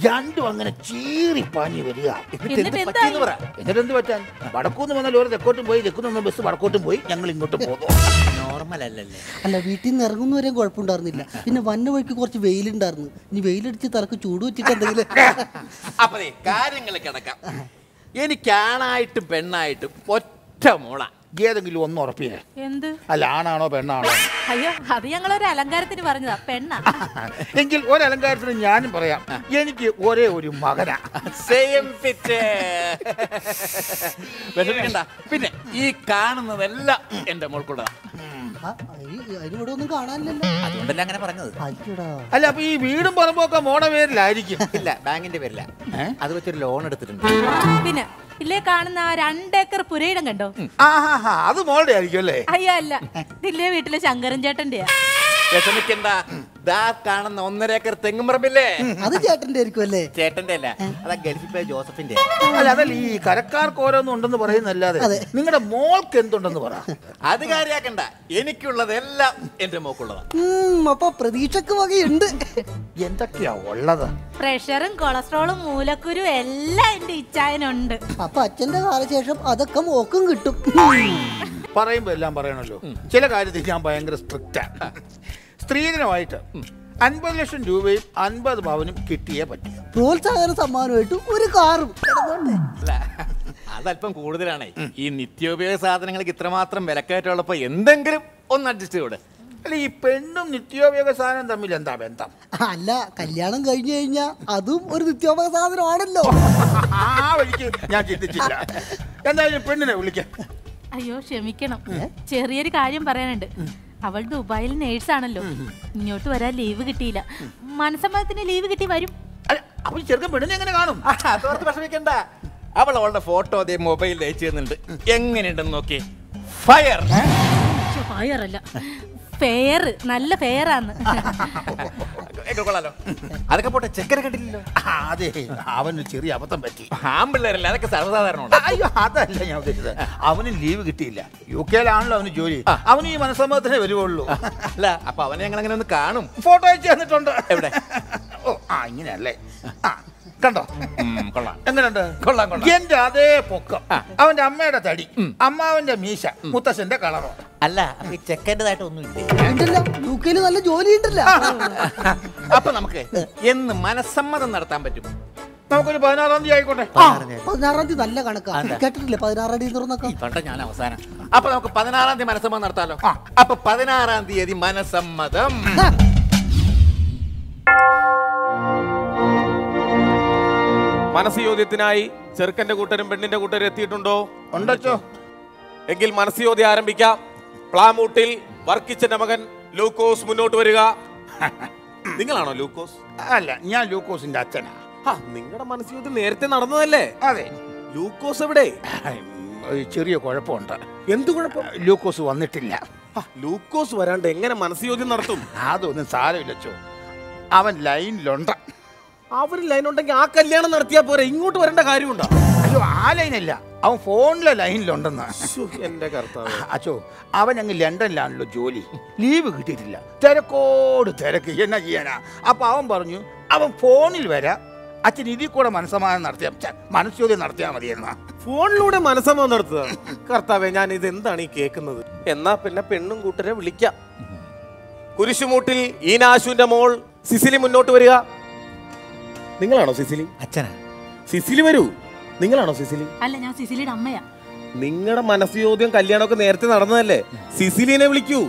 രണ്ടും അങ്ങനെ ചീറിപ്പാഞ്ഞു വരിക. എന്നിട്ട് എന്ത് പറ്റാൻ? വടക്കൂന്ന് വന്ന ലോറി തെക്കോട്ടും പോയി, തെക്കുന്ന് വന്ന ബസ് വടക്കോട്ടും പോയി, ഞങ്ങൾ ഇങ്ങോട്ട് പോകുന്നു. നോർമൽ അല്ലല്ലേ? അല്ല, വീട്ടിൽ നിന്ന് ഇറങ്ങുന്നവരെയും കുഴപ്പമുണ്ടായിരുന്നില്ല. പിന്നെ വന്ന വഴിക്ക് കുറച്ച് വെയിലുണ്ടായിരുന്നു. ഇനി വെയിലടിച്ച് തലക്ക് ചൂട് വെച്ചിട്ട് എന്തെങ്കിലും. അപ്പൊ കാര്യങ്ങൾ കിടക്കാം. എനിക്കാണായിട്ടും പെണ്ണായിട്ടും ഒറ്റ മോള. ഏതെങ്കിലും ഒന്ന് ഉറപ്പിയേ. എന്ത്? അല്ല, ആണാണോ പെണ്ണാണോ? അയ്യോ, അത് ഞങ്ങളൊരു അലങ്കാരത്തിന് പറഞ്ഞതാ. പെണ്ണാ. എങ്കിൽ ഒരലങ്കാരത്തിന് ഞാനും പറയാം. എനിക്ക് ഒരേ ഒരു മകനാ. Same fit. വിഷമിക്കണ്ട. പിന്നെ ഈ കാണുന്നതെല്ലാം എന്റെ മോൾക്കുള്ളതാ. അതിനിവിടെ ഒന്നും കാണാനില്ലല്ലോ. അതുകൊണ്ടല്ലേ അങ്ങനെ പറഞ്ഞത്. അല്ല, അപ്പൊ ഈ വീടും പറമ്പൊക്കെ മോടെ പേരിലായിരിക്കും? ഇല്ല, ബാങ്കിന്റെ പേരില്ല. അത് വെച്ചൊരു ലോൺ എടുത്തിട്ടുണ്ട്. പിന്നെ ഇല്ലേ കാണുന്ന ആ 2 ഏക്കർ പുരയിടം കണ്ടോ? അത് മോളുടെ ആയിരിക്കും അല്ലേ? അയ്യോ, അല്ല, ഇതില്ലേ വീട്ടിലെ ശങ്കരൻ ചേട്ടന്റെയാ. വിഷമിക്കണ്ട. ദാ കാണുന്ന 1.5 ഏക്കർ തെങ്ങും പറമ്പില്ലേ, അത് ചേട്ടന്റെ ആയിരിക്കും അല്ലേ? ചേട്ടന്റെ അല്ല, അതാ ഗൾഫിൽ പോയ ജോസഫിന്റെ. അല്ല, അതല്ല, ഈ കരക്കാർക്ക് ഓരോന്നും ഉണ്ടെന്ന് പറയുന്നല്ലാതെ നിങ്ങളുടെ മോൾക്ക് എന്തുണ്ടെന്ന് പറ. അത് കാര്യാക്കണ്ട. എനിക്കുള്ളതെല്ലാം എന്റെ മോക്കുള്ളതാ. അപ്പൊ പ്രതീക്ഷക്ക് വകയുണ്ട്. എന്തൊക്കെയാ ഉള്ളത്? പ്രഷറും കൊളസ്ട്രോളും മൂലക്കുരു എല്ലാം എന്റെ ഇച്ചായനുണ്ട്. അപ്പൊ അച്ഛന്റെ കാലശേഷം അതൊക്കെ മോക്കും കിട്ടും. പറയുമ്പോ എല്ലാം പറയണല്ലോ. ചില കാര്യത്തിൽ ഞാൻ ഭയങ്കര സ്ട്രിക്റ്റാണ്. സ്ത്രീധനമായിട്ട് 50 ലക്ഷം രൂപയും 50 പവനും കിട്ടിയേ പറ്റും. പ്രോത്സാഹന സമ്മാനമായിട്ട് ഒരു കാറും. അതല്പം കൂടുതലാണേ. ഈ നിത്യോപയോഗ സാധനങ്ങൾക്ക് ഇത്രമാത്രം വിലക്കയറ്റമുള്ളപ്പോ എന്തെങ്കിലും ഒന്ന് അഡ്ജസ്റ്റ് ചെയ്യൂടെ? അല്ല ഈ പെണ്ണും നിത്യോപയോഗ സാധനം തമ്മിൽ എന്താ ബന്ധം? അല്ല, കല്യാണം കഴിഞ്ഞു കഴിഞ്ഞാൽ അതും ഒരു നിത്യോപയോഗ സാധനമാണല്ലോ. ആ വഴിക്ക് ഞാൻ ചിന്തിച്ചില്ല. എന്തായാലും പെണ്ണിനെ വിളിക്കാം. അയ്യോ ക്ഷമിക്കണം, ചെറിയൊരു കാര്യം പറയാനുണ്ട്. അവൾ ദുബായിൽ നേഴ്സാണല്ലോ, ഇങ്ങോട്ട് വരാൻ ലീവ് കിട്ടിയില്ല. മനസ്സമ്മതത്തിന് ലീവ് കിട്ടി വരും. അപ്പോൾ ചെറുക്കൻ പെണ്ണിനെ എങ്ങനെ കാണും? അതോർത്ത് വിഷമിക്കണ്ട. അവളുടെ ഫോട്ടോ അതേ മൊബൈലിൽ അയച്ചു തരുന്നുണ്ട്. എങ്ങനെയുണ്ടെന്ന് നോക്കി. ഫയർ. ഫയറല്ല, ഫെയർ. നല്ല ഫെയറാന്ന്. കൊള്ളാലോ. അതൊക്കെ പോട്ടെ, ചെക്കനെ കണ്ടില്ലല്ലോ. അതെ, അവന് ചെറിയ അബദ്ധം പറ്റി. ആമ്പിള്ളേരല്ല, അതൊക്കെ സർവ്വസാധാരണ. അയ്യോ അതല്ല ഞാൻ ഉദ്ദേശിച്ചത്. അവന് ലീവ് കിട്ടിയില്ല. UK-ലാണല്ലോ അവന് ജോലി. അവന് ഈ മനസ്സമ്മതത്തിനേ വരുവുള്ളൂ. അല്ല, അപ്പൊ അവനെ ഞങ്ങൾ അങ്ങനെ ഒന്ന് കാണും. ഫോട്ടോ അയച്ചു തന്നിട്ടുണ്ട്. എവിടെ? ഓ ഇങ്ങനെയല്ലേ. കണ്ടോ? കൊള്ളാം. എങ്ങനെയുണ്ട്? കൊള്ളാം കൊള്ളാം. എന്റെ അതേ പൊക്കം, അവന്റെ അമ്മയുടെ തടി, അമ്മാവന്റെ മീശ, മുത്തശ്ശന്റെ കളറോ. അല്ല, ഈ ചെക്കൻ്റെതായിട്ട് ഒന്നുമില്ലേ? ഉണ്ടല്ലോ, UK-ല് നല്ല ജോലി ഉണ്ടല്ലോ. അപ്പൊ നമുക്ക് എന്ന് മനസ്സമ്മതം നടത്താൻ പറ്റും? നമുക്കൊരു 16-ാം തീയതി ആയിക്കോട്ടെ. 16-ാം തീയതി നല്ല കണക്കാണ്. കേട്ടിട്ടില്ലേ 16-ാം തീയതി തുറന്നൊക്കെ? കണ്ട ഞാൻ അവസാനം. അപ്പൊ നമുക്ക് 16-ാം തീയതി മനസ്സമ്മതം നടത്താലോ? അപ്പൊ 16-ാം തീയതി മനസ്സമ്മതം. മനസ്സ് ചോദ്യത്തിനായി ചെറുക്കന്റെ കൂട്ടരും പെണ്ണിന്റെ കൂട്ടരും എത്തിയിട്ടുണ്ടോ? ഉണ്ടോ? എങ്കിൽ മനസ്സ് ചോദ്യം ആരംഭിക്കാം. പ്ലാമൂട്ടിൽ വർക്കിച്ചന്റെ മകൻ ലൂക്കോസ് മുന്നോട്ട് വരിക. നിങ്ങളാണോ ലൂക്കോസ്? അല്ല, ഞാൻ ലൂക്കോസിന്റെ അച്ഛനാ. നിങ്ങളുടെ മനസ്സ് ചോദ്യം നേരത്തെ നടന്നതല്ലേ? അതെ. ലൂക്കോസ് എവിടെ? ചെറിയ കുഴപ്പമുണ്ട്. എന്ത് കുഴപ്പം? ലൂക്കോസ് വന്നിട്ടില്ല. ലൂക്കോസ് വരാണ്ട് എങ്ങനെ മനസ്സ് ചോദ്യം നടത്തും? അതൊന്നും സാരമില്ലച്ചോ, അവൻ ലൈനിലുണ്ട്. അവർ ലൈൻ ഉണ്ടെങ്കിൽ ആ കല്യാണം നടത്തിയാ പോരെ, ഇങ്ങോട്ട് വരേണ്ട കാര്യമുണ്ടോ? അയ്യോ, ആ ലൈനല്ല, അവൻ ഫോണിലെ ലൈനിലുണ്ടെന്ന്. എന്റെ കർത്താവേ. അച്ചോ, അവൻ അങ്ങ് ലണ്ടനിലാണല്ലോ ജോലി. ലീവ് കിട്ടിയിട്ടില്ല. തിരക്കോട് തിരക്ക്, എന്നാ ചെയ്യാനാ? അപ്പൊ അവൻ പറഞ്ഞു അവൻ ഫോണിൽ വരാം, അച്ഛൻ ഇതിൽ കൂടെ മനസ്സമാധാനം നടത്തിയാ മനസ്സോദ്യം നടത്തിയാൽ മതിയെന്നാ. ഫോണിലൂടെ മനസ്സമാധാനം നടത്തുക? കർത്താവേ, ഞാൻ ഇത് എന്താണ് ഈ കേൾക്കുന്നത്? എന്നാ പിന്നെ പെണ്ണും കൂട്ടരെ വിളിക്കാം. കുരിശുമൂട്ടിൽ ഈനാശുവിന്റെ മോൾ സിസിലി മുന്നോട്ട് വരിക. നിങ്ങളാണോ സിസിലി? അച്ഛനാ. സിസിലി വരൂ. നിങ്ങളാണോ സിസിലി? അല്ല, ഞാൻ സിസിലിയുടെ അമ്മയാ. നിങ്ങളുടെ മനസ്സ് ചോദ്യം കല്യാണമൊക്കെ നേരത്തെ നടന്നതല്ലേ? സിസിലിനെ വിളിക്കൂ.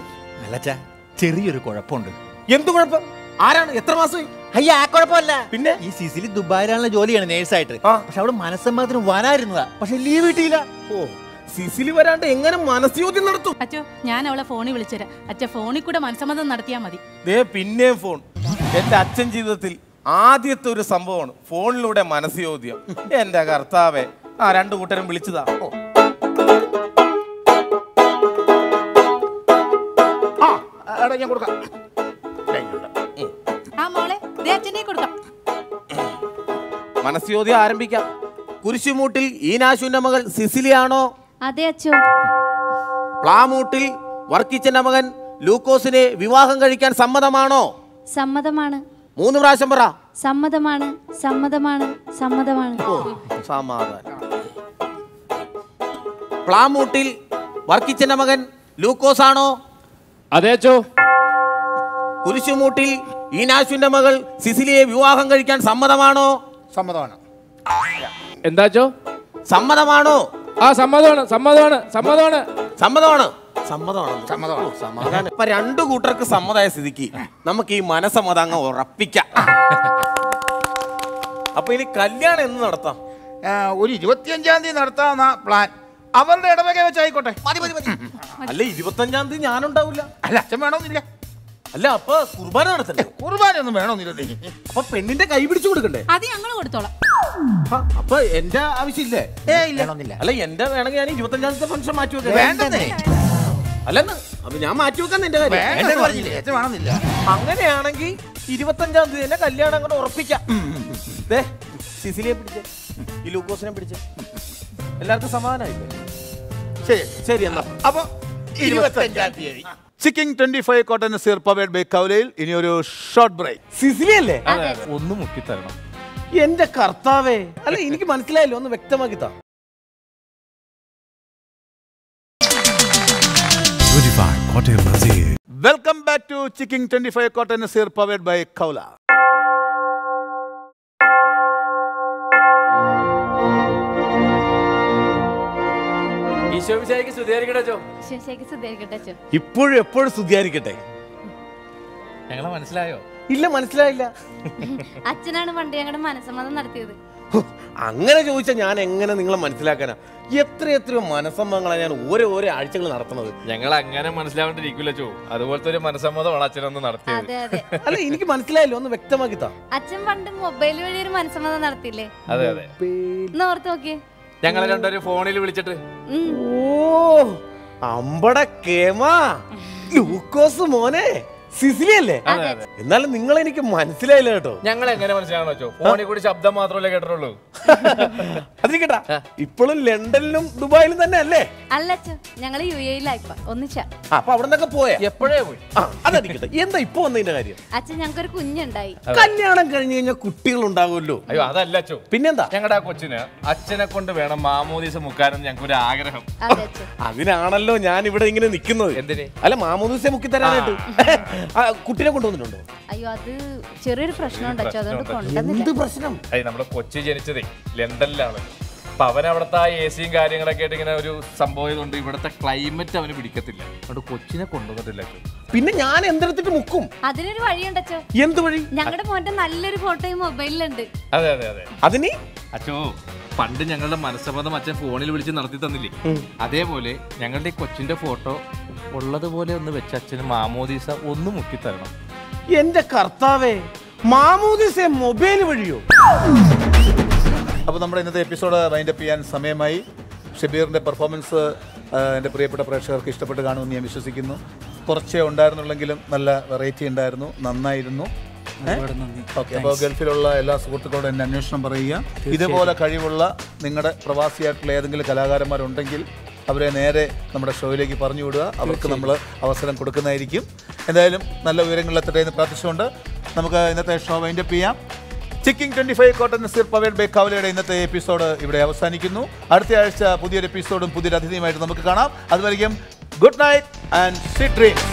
അല്ലച്ചാ, ചെറിയൊരു കുഴപ്പമുണ്ട്. എന്ത് കുഴപ്പം? ആരാണ്? എത്ര മാസമായി? അയ്യ, ആ കുഴപ്പമല്ല. പിന്നെ ഈ സിസിലി ദുബായിലാണുള്ള ജോലിയാണ് നേഴ്സായിട്ട്. പക്ഷെ അവള് മനസ്സമ്മതത്തിന് വരായിരുന്നതാ, പക്ഷെ ലീവ് കിട്ടിയില്ല. ഓ, സിസിലി വരാണ്ട് എങ്ങനെ മനസ്സ് ചോദ്യം നടത്തും? അച്ഛോ, ഞാൻ അവളെ ഫോണിൽ വിളിച്ചുതരാം. അച്ഛൻ ഫോണിൽ കൂടെ മനസ്സമ്മതം നടത്തിയാൽ മതി. ദേ പിന്നെയും ഫോൺ. എന്റെ അച്ഛൻ ജീവിതത്തിൽ ആദ്യത്തെ ഒരു സംഭവമാണ് ഫോണിലൂടെ മനസ്സ് ചോദ്യം. എന്റെ കർത്താവേ, ആ രണ്ടു കൂട്ടരും വിളിച്ചതാ. ഞാൻ കൊടുക്കാം. ആ മോളെ, ദേ അച്ഛനെ കൊടുക്കാം. മനസ്സ് ചോദ്യം ആരംഭിക്കാം. കുരിശുമൂട്ടിൽ ഈനാശുവിന്റെ മകൾ സിസിലിയാണോ? അതെ അച്ഛോ. പ്ലാമൂട്ടിൽ വർക്കിച്ചന്റെ മകൻ ലൂക്കോസിനെ വിവാഹം കഴിക്കാൻ സമ്മതമാണോ? സമ്മതമാണ്. 3 പ്രാവശ്യം പറ. സമ്മതമാണ്, സമ്മതമാണ്, സമ്മതമാണ്. സമാധാനം. പ്ലാമൂട്ടിൽ വർക്കിച്ചന്റെ മകൻ ലൂക്കോസ് ആണോ? അതെ അച്ഛോ. കുരിശുമൂട്ടിൽ ഈനാശുവിന്റെ മകൾ സിസിലിയെ വിവാഹം കഴിക്കാൻ സമ്മതമാണോ? സമ്മതമാണ്. എന്താ അച്ഛോ? സമ്മതമാണോ? ആ സമ്മതമാണ്, സമ്മതമാണ്, സമ്മതമാണ്, സമ്മതമാണ്, സമ്മതമാണ്, സമ്മതമാണ്. സമാധാനം. ഇപ്പൊ രണ്ടു കൂട്ടർക്ക് സമ്മതമായ സ്ഥിതിക്ക് നമുക്ക് ഈ മനസ്സമ്മതം അങ്ങ് ഉറപ്പിക്കാം. അപ്പൊ ഇനി കല്യാണം എന്ന് നടത്താം? ഒരു 25-ാം തീയതി നടത്താവുന്ന പ്ലാൻ. അവരുടെ ഇടവക വെച്ചായിക്കോട്ടെ. മതി മതി മതി. അല്ല, 25-ാം തീയതി ഞാനുണ്ടാവില്ല. അല്ല, അച്ഛൻ വേണമെന്നില്ല. അല്ല, അപ്പൊ കുർബാന നടത്തല്ലേ? കുർബാനയൊന്നും വേണമെന്നില്ല. അപ്പൊ പെണ്ണിന്റെ കൈ പിടിച്ചു കൊടുക്കണ്ടേ? അത് ഞങ്ങൾ കൊടുത്തോളാം. അപ്പൊ എന്റെ ആവശ്യമില്ലേ? വേണമെന്നില്ല. അല്ല, എന്റെ വേണമെങ്കിൽ ഞാൻ 25-ാം തീയതി ഫംഗ്ഷൻ മാറ്റി വെക്കാം. വേണ്ടെന്നേ. അല്ലെന്ന് അപ്പൊ ഞാൻ മാറ്റി വെക്കാൻ എന്റെ കാര്യം പറഞ്ഞില്ലേ, അച്ഛൻ വേണമെന്നില്ല. അങ്ങനെയാണെങ്കിൽ 25-ാം തീയതി തന്നെ കല്യാണം അങ്ങോട്ട് ഉറപ്പിക്കാം. സിസിലിയെ പിടിച്ച്, ഈ ലൂക്കോസിനെ പിടിച്ച്, എല്ലാവർക്കും സമാധാനമായില്ലേ? ശരി ശരി, എന്നാ അപ്പൊ 25-ാം തീയതി Chicking 25 Kottayam Nazir powered by കൗലയിൽ. ഇനി ഒരു ഷോർട്ട് ബ്രേക്ക്. സിസിലി അല്ലേ? ഒന്ന് മുക്കിത്തരണം. എന്റെ കർത്താവേ, അല്ല എനിക്ക് മനസ്സിലായല്ലോ, ഒന്ന് വ്യക്തമാക്കി താ. 25 Kotel Nazir. Welcome back to Chicking 25 Kottayam Nazir powered by കൗല. ഇപ്പോഴും എപ്പോഴും സ്തുതിയായിരിക്കട്ടെ. ഞങ്ങളെ മനസ്സിലായോ? ഇല്ല, മനസ്സിലായില്ല. അച്ഛനാണ് പണ്ട് ഞങ്ങളുടെ മനസ്സമ്മതം നടത്തിയത്. അങ്ങനെ ചോദിച്ചാൽ ഞാൻ എങ്ങനെ നിങ്ങളെ മനസ്സിലാക്കാനാ? എത്രയോ മനസ്സമ്മതങ്ങളാണ് ഞാൻ ഓരോ ആഴ്ചകൾ നടത്തുന്നത്. ഞങ്ങൾ അങ്ങനെ മനസ്സിലാവേണ്ടിരിക്കില്ല ചോ. അതുപോലത്തെ ഒരു മനസ്സമ്മതമാണ് അച്ഛനൊന്ന് നടത്തിയത്. അല്ല, എനിക്ക് മനസ്സിലായില്ലോ, ഒന്ന് വ്യക്തമാക്കി താ. അച്ഛൻ പണ്ട് മൊബൈൽ വഴി ഒരു മനസ്സമ്മതം നടത്തിയില്ലേ? അതെ. ഒന്ന് ഓർത്ത് നോക്കിയേ. ഞങ്ങളെ രണ്ടുപേരും ഫോണിൽ വിളിച്ചിട്ട്. ഓ, അമ്പട കേമാ, ലൂക്കോസ് മോനെ, സിസിലി അല്ലേ? എന്നാലും നിങ്ങൾ എനിക്ക് മനസ്സിലായില്ല കേട്ടോ. ഞങ്ങൾ എങ്ങനെ മനസ്സിലാകണോ ചോ? ഫോണിൽ കൂടി ശബ്ദം മാത്രമല്ലേ കേട്ടിട്ടുള്ളൂ. അതിരിക്കട്ടാ, ഇപ്പോഴും ലണ്ടനിലും ദുബായിലും തന്നെ അല്ലേ? അല്ല അച്ഛൻ, ഞങ്ങള് UAE-ലായിപ്പോ ഒന്നിച്ചാ. അപ്പൊ അവിടെ നിന്നൊക്കെ പോയാ? എപ്പോഴേ പോയി. അതടിക്കട്ടെ, എന്താ ഇപ്പൊ വന്നതിന്റെ കാര്യം? അച്ഛൻ ഞങ്ങൾക്കൊരു കുഞ്ഞുണ്ടായി. കല്യാണം കഴിഞ്ഞ് കഴിഞ്ഞാൽ കുട്ടികൾ ഉണ്ടാകുമല്ലോ. അയ്യോ, അതല്ല ചോ. പിന്നെന്താ? ഞങ്ങളുടെ ആ കൊച്ചിന് അച്ഛനെ കൊണ്ട് വേണം മാമോദീസ മുക്കാനും ഞങ്ങൾക്ക് ഒരു ആഗ്രഹം. അതിനാണല്ലോ ഞാൻ ഇവിടെ ഇങ്ങനെ നിൽക്കുന്നത്. എന്തിന്? അല്ല, മാമോദീസ മുക്കി തരാനായിട്ട്. കുട്ടിനെ കൊണ്ടുവന്നിട്ടുണ്ടോ? അയ്യോ, അത് ചെറിയൊരു പ്രശ്നമുണ്ട് അച്ഛൻ, അതുകൊണ്ട് കൊണ്ടുവന്നില്ല. എന്ത് പ്രശ്നം? നമ്മുടെ കൊച്ചി ജനിച്ചതേ ലണ്ടനിലാണ്. അപ്പൊ അവൻ അവിടുത്തെ AC കാര്യങ്ങളൊക്കെ ആയിട്ട് ഇങ്ങനെ ഒരു സംഭവം കൊണ്ട് ഇവിടുത്തെ ക്ലൈമറ്റ് അവന് പിടിക്കത്തില്ല. അതുകൊണ്ട് കൊച്ചിനെ കൊണ്ടുവന്നിട്ടില്ല. പിന്നെ ഞാൻ എന്തെടുത്തിട്ട് മുക്കും? അതിനൊരു വഴിയുണ്ട് അച്ഛോ. എന്ത് വഴി? ഞങ്ങളുടെ മോന്റെ നല്ലൊരു ഫോട്ടോയും മൊബൈലിലുണ്ട്. അതെ. അതിന് അച്ഛോ, പണ്ട് ഞങ്ങളുടെ മനസ്സമ്മതം അച്ഛൻ ഫോണിൽ വിളിച്ച് നടത്തി തന്നില്ലേ? അതേപോലെ ഞങ്ങളുടെ ഈ കൊച്ചിന്റെ ഫോട്ടോ ഉള്ളതുപോലെ ഒന്ന് വെച്ച് അച്ഛന് മാമോദീസ ഒന്ന് മുക്കിത്തരണം. എന്റെ കർത്താവേ, മാമോദീസ മൊബൈൽ വഴിയോ? അപ്പോൾ നമ്മുടെ ഇന്നത്തെ എപ്പിസോഡ് വൈൻഡപ്പ് ചെയ്യാൻ സമയമായി. ഷബീറിൻ്റെ പെർഫോമൻസ് എൻ്റെ പ്രിയപ്പെട്ട പ്രേക്ഷകർക്ക് ഇഷ്ടപ്പെട്ട് കാണുമെന്ന് ഞാൻ വിശ്വസിക്കുന്നു. കുറച്ചേ ഉണ്ടായിരുന്നുള്ളെങ്കിലും നല്ല വെറൈറ്റി ഉണ്ടായിരുന്നു, നന്നായിരുന്നു. ഓക്കെ, അപ്പോൾ ഗൾഫിലുള്ള എല്ലാ സുഹൃത്തുക്കളോടും എൻ്റെ അന്വേഷണം പറയുക. ഇതുപോലെ കഴിവുള്ള നിങ്ങളുടെ പ്രവാസിയായിട്ടുള്ള ഏതെങ്കിലും കലാകാരന്മാരുണ്ടെങ്കിൽ അവരെ നേരെ നമ്മുടെ ഷോയിലേക്ക് പറഞ്ഞു വിടുക. അവർക്ക് നമ്മൾ അവസരം കൊടുക്കുന്നതായിരിക്കും. എന്തായാലും നല്ല വിവരങ്ങളിലെത്തട്ടെ എന്ന് പ്രാർത്ഥിച്ചുകൊണ്ട് നമുക്ക് ഇന്നത്തെ ഷോ വൈൻഡപ്പ് ചെയ്യാം. Chicking 25 Kottayam Nazir powered by കവലയുടെ ഇന്നത്തെ എപ്പിസോഡ് ഇവിടെ അവസാനിക്കുന്നു. അടുത്ത ആഴ്ച പുതിയൊരു എപ്പിസോഡും പുതിയൊരു അതിഥിയുമായിട്ട് നമുക്ക് കാണാം. അതുവരെയും good night and sweet dreams.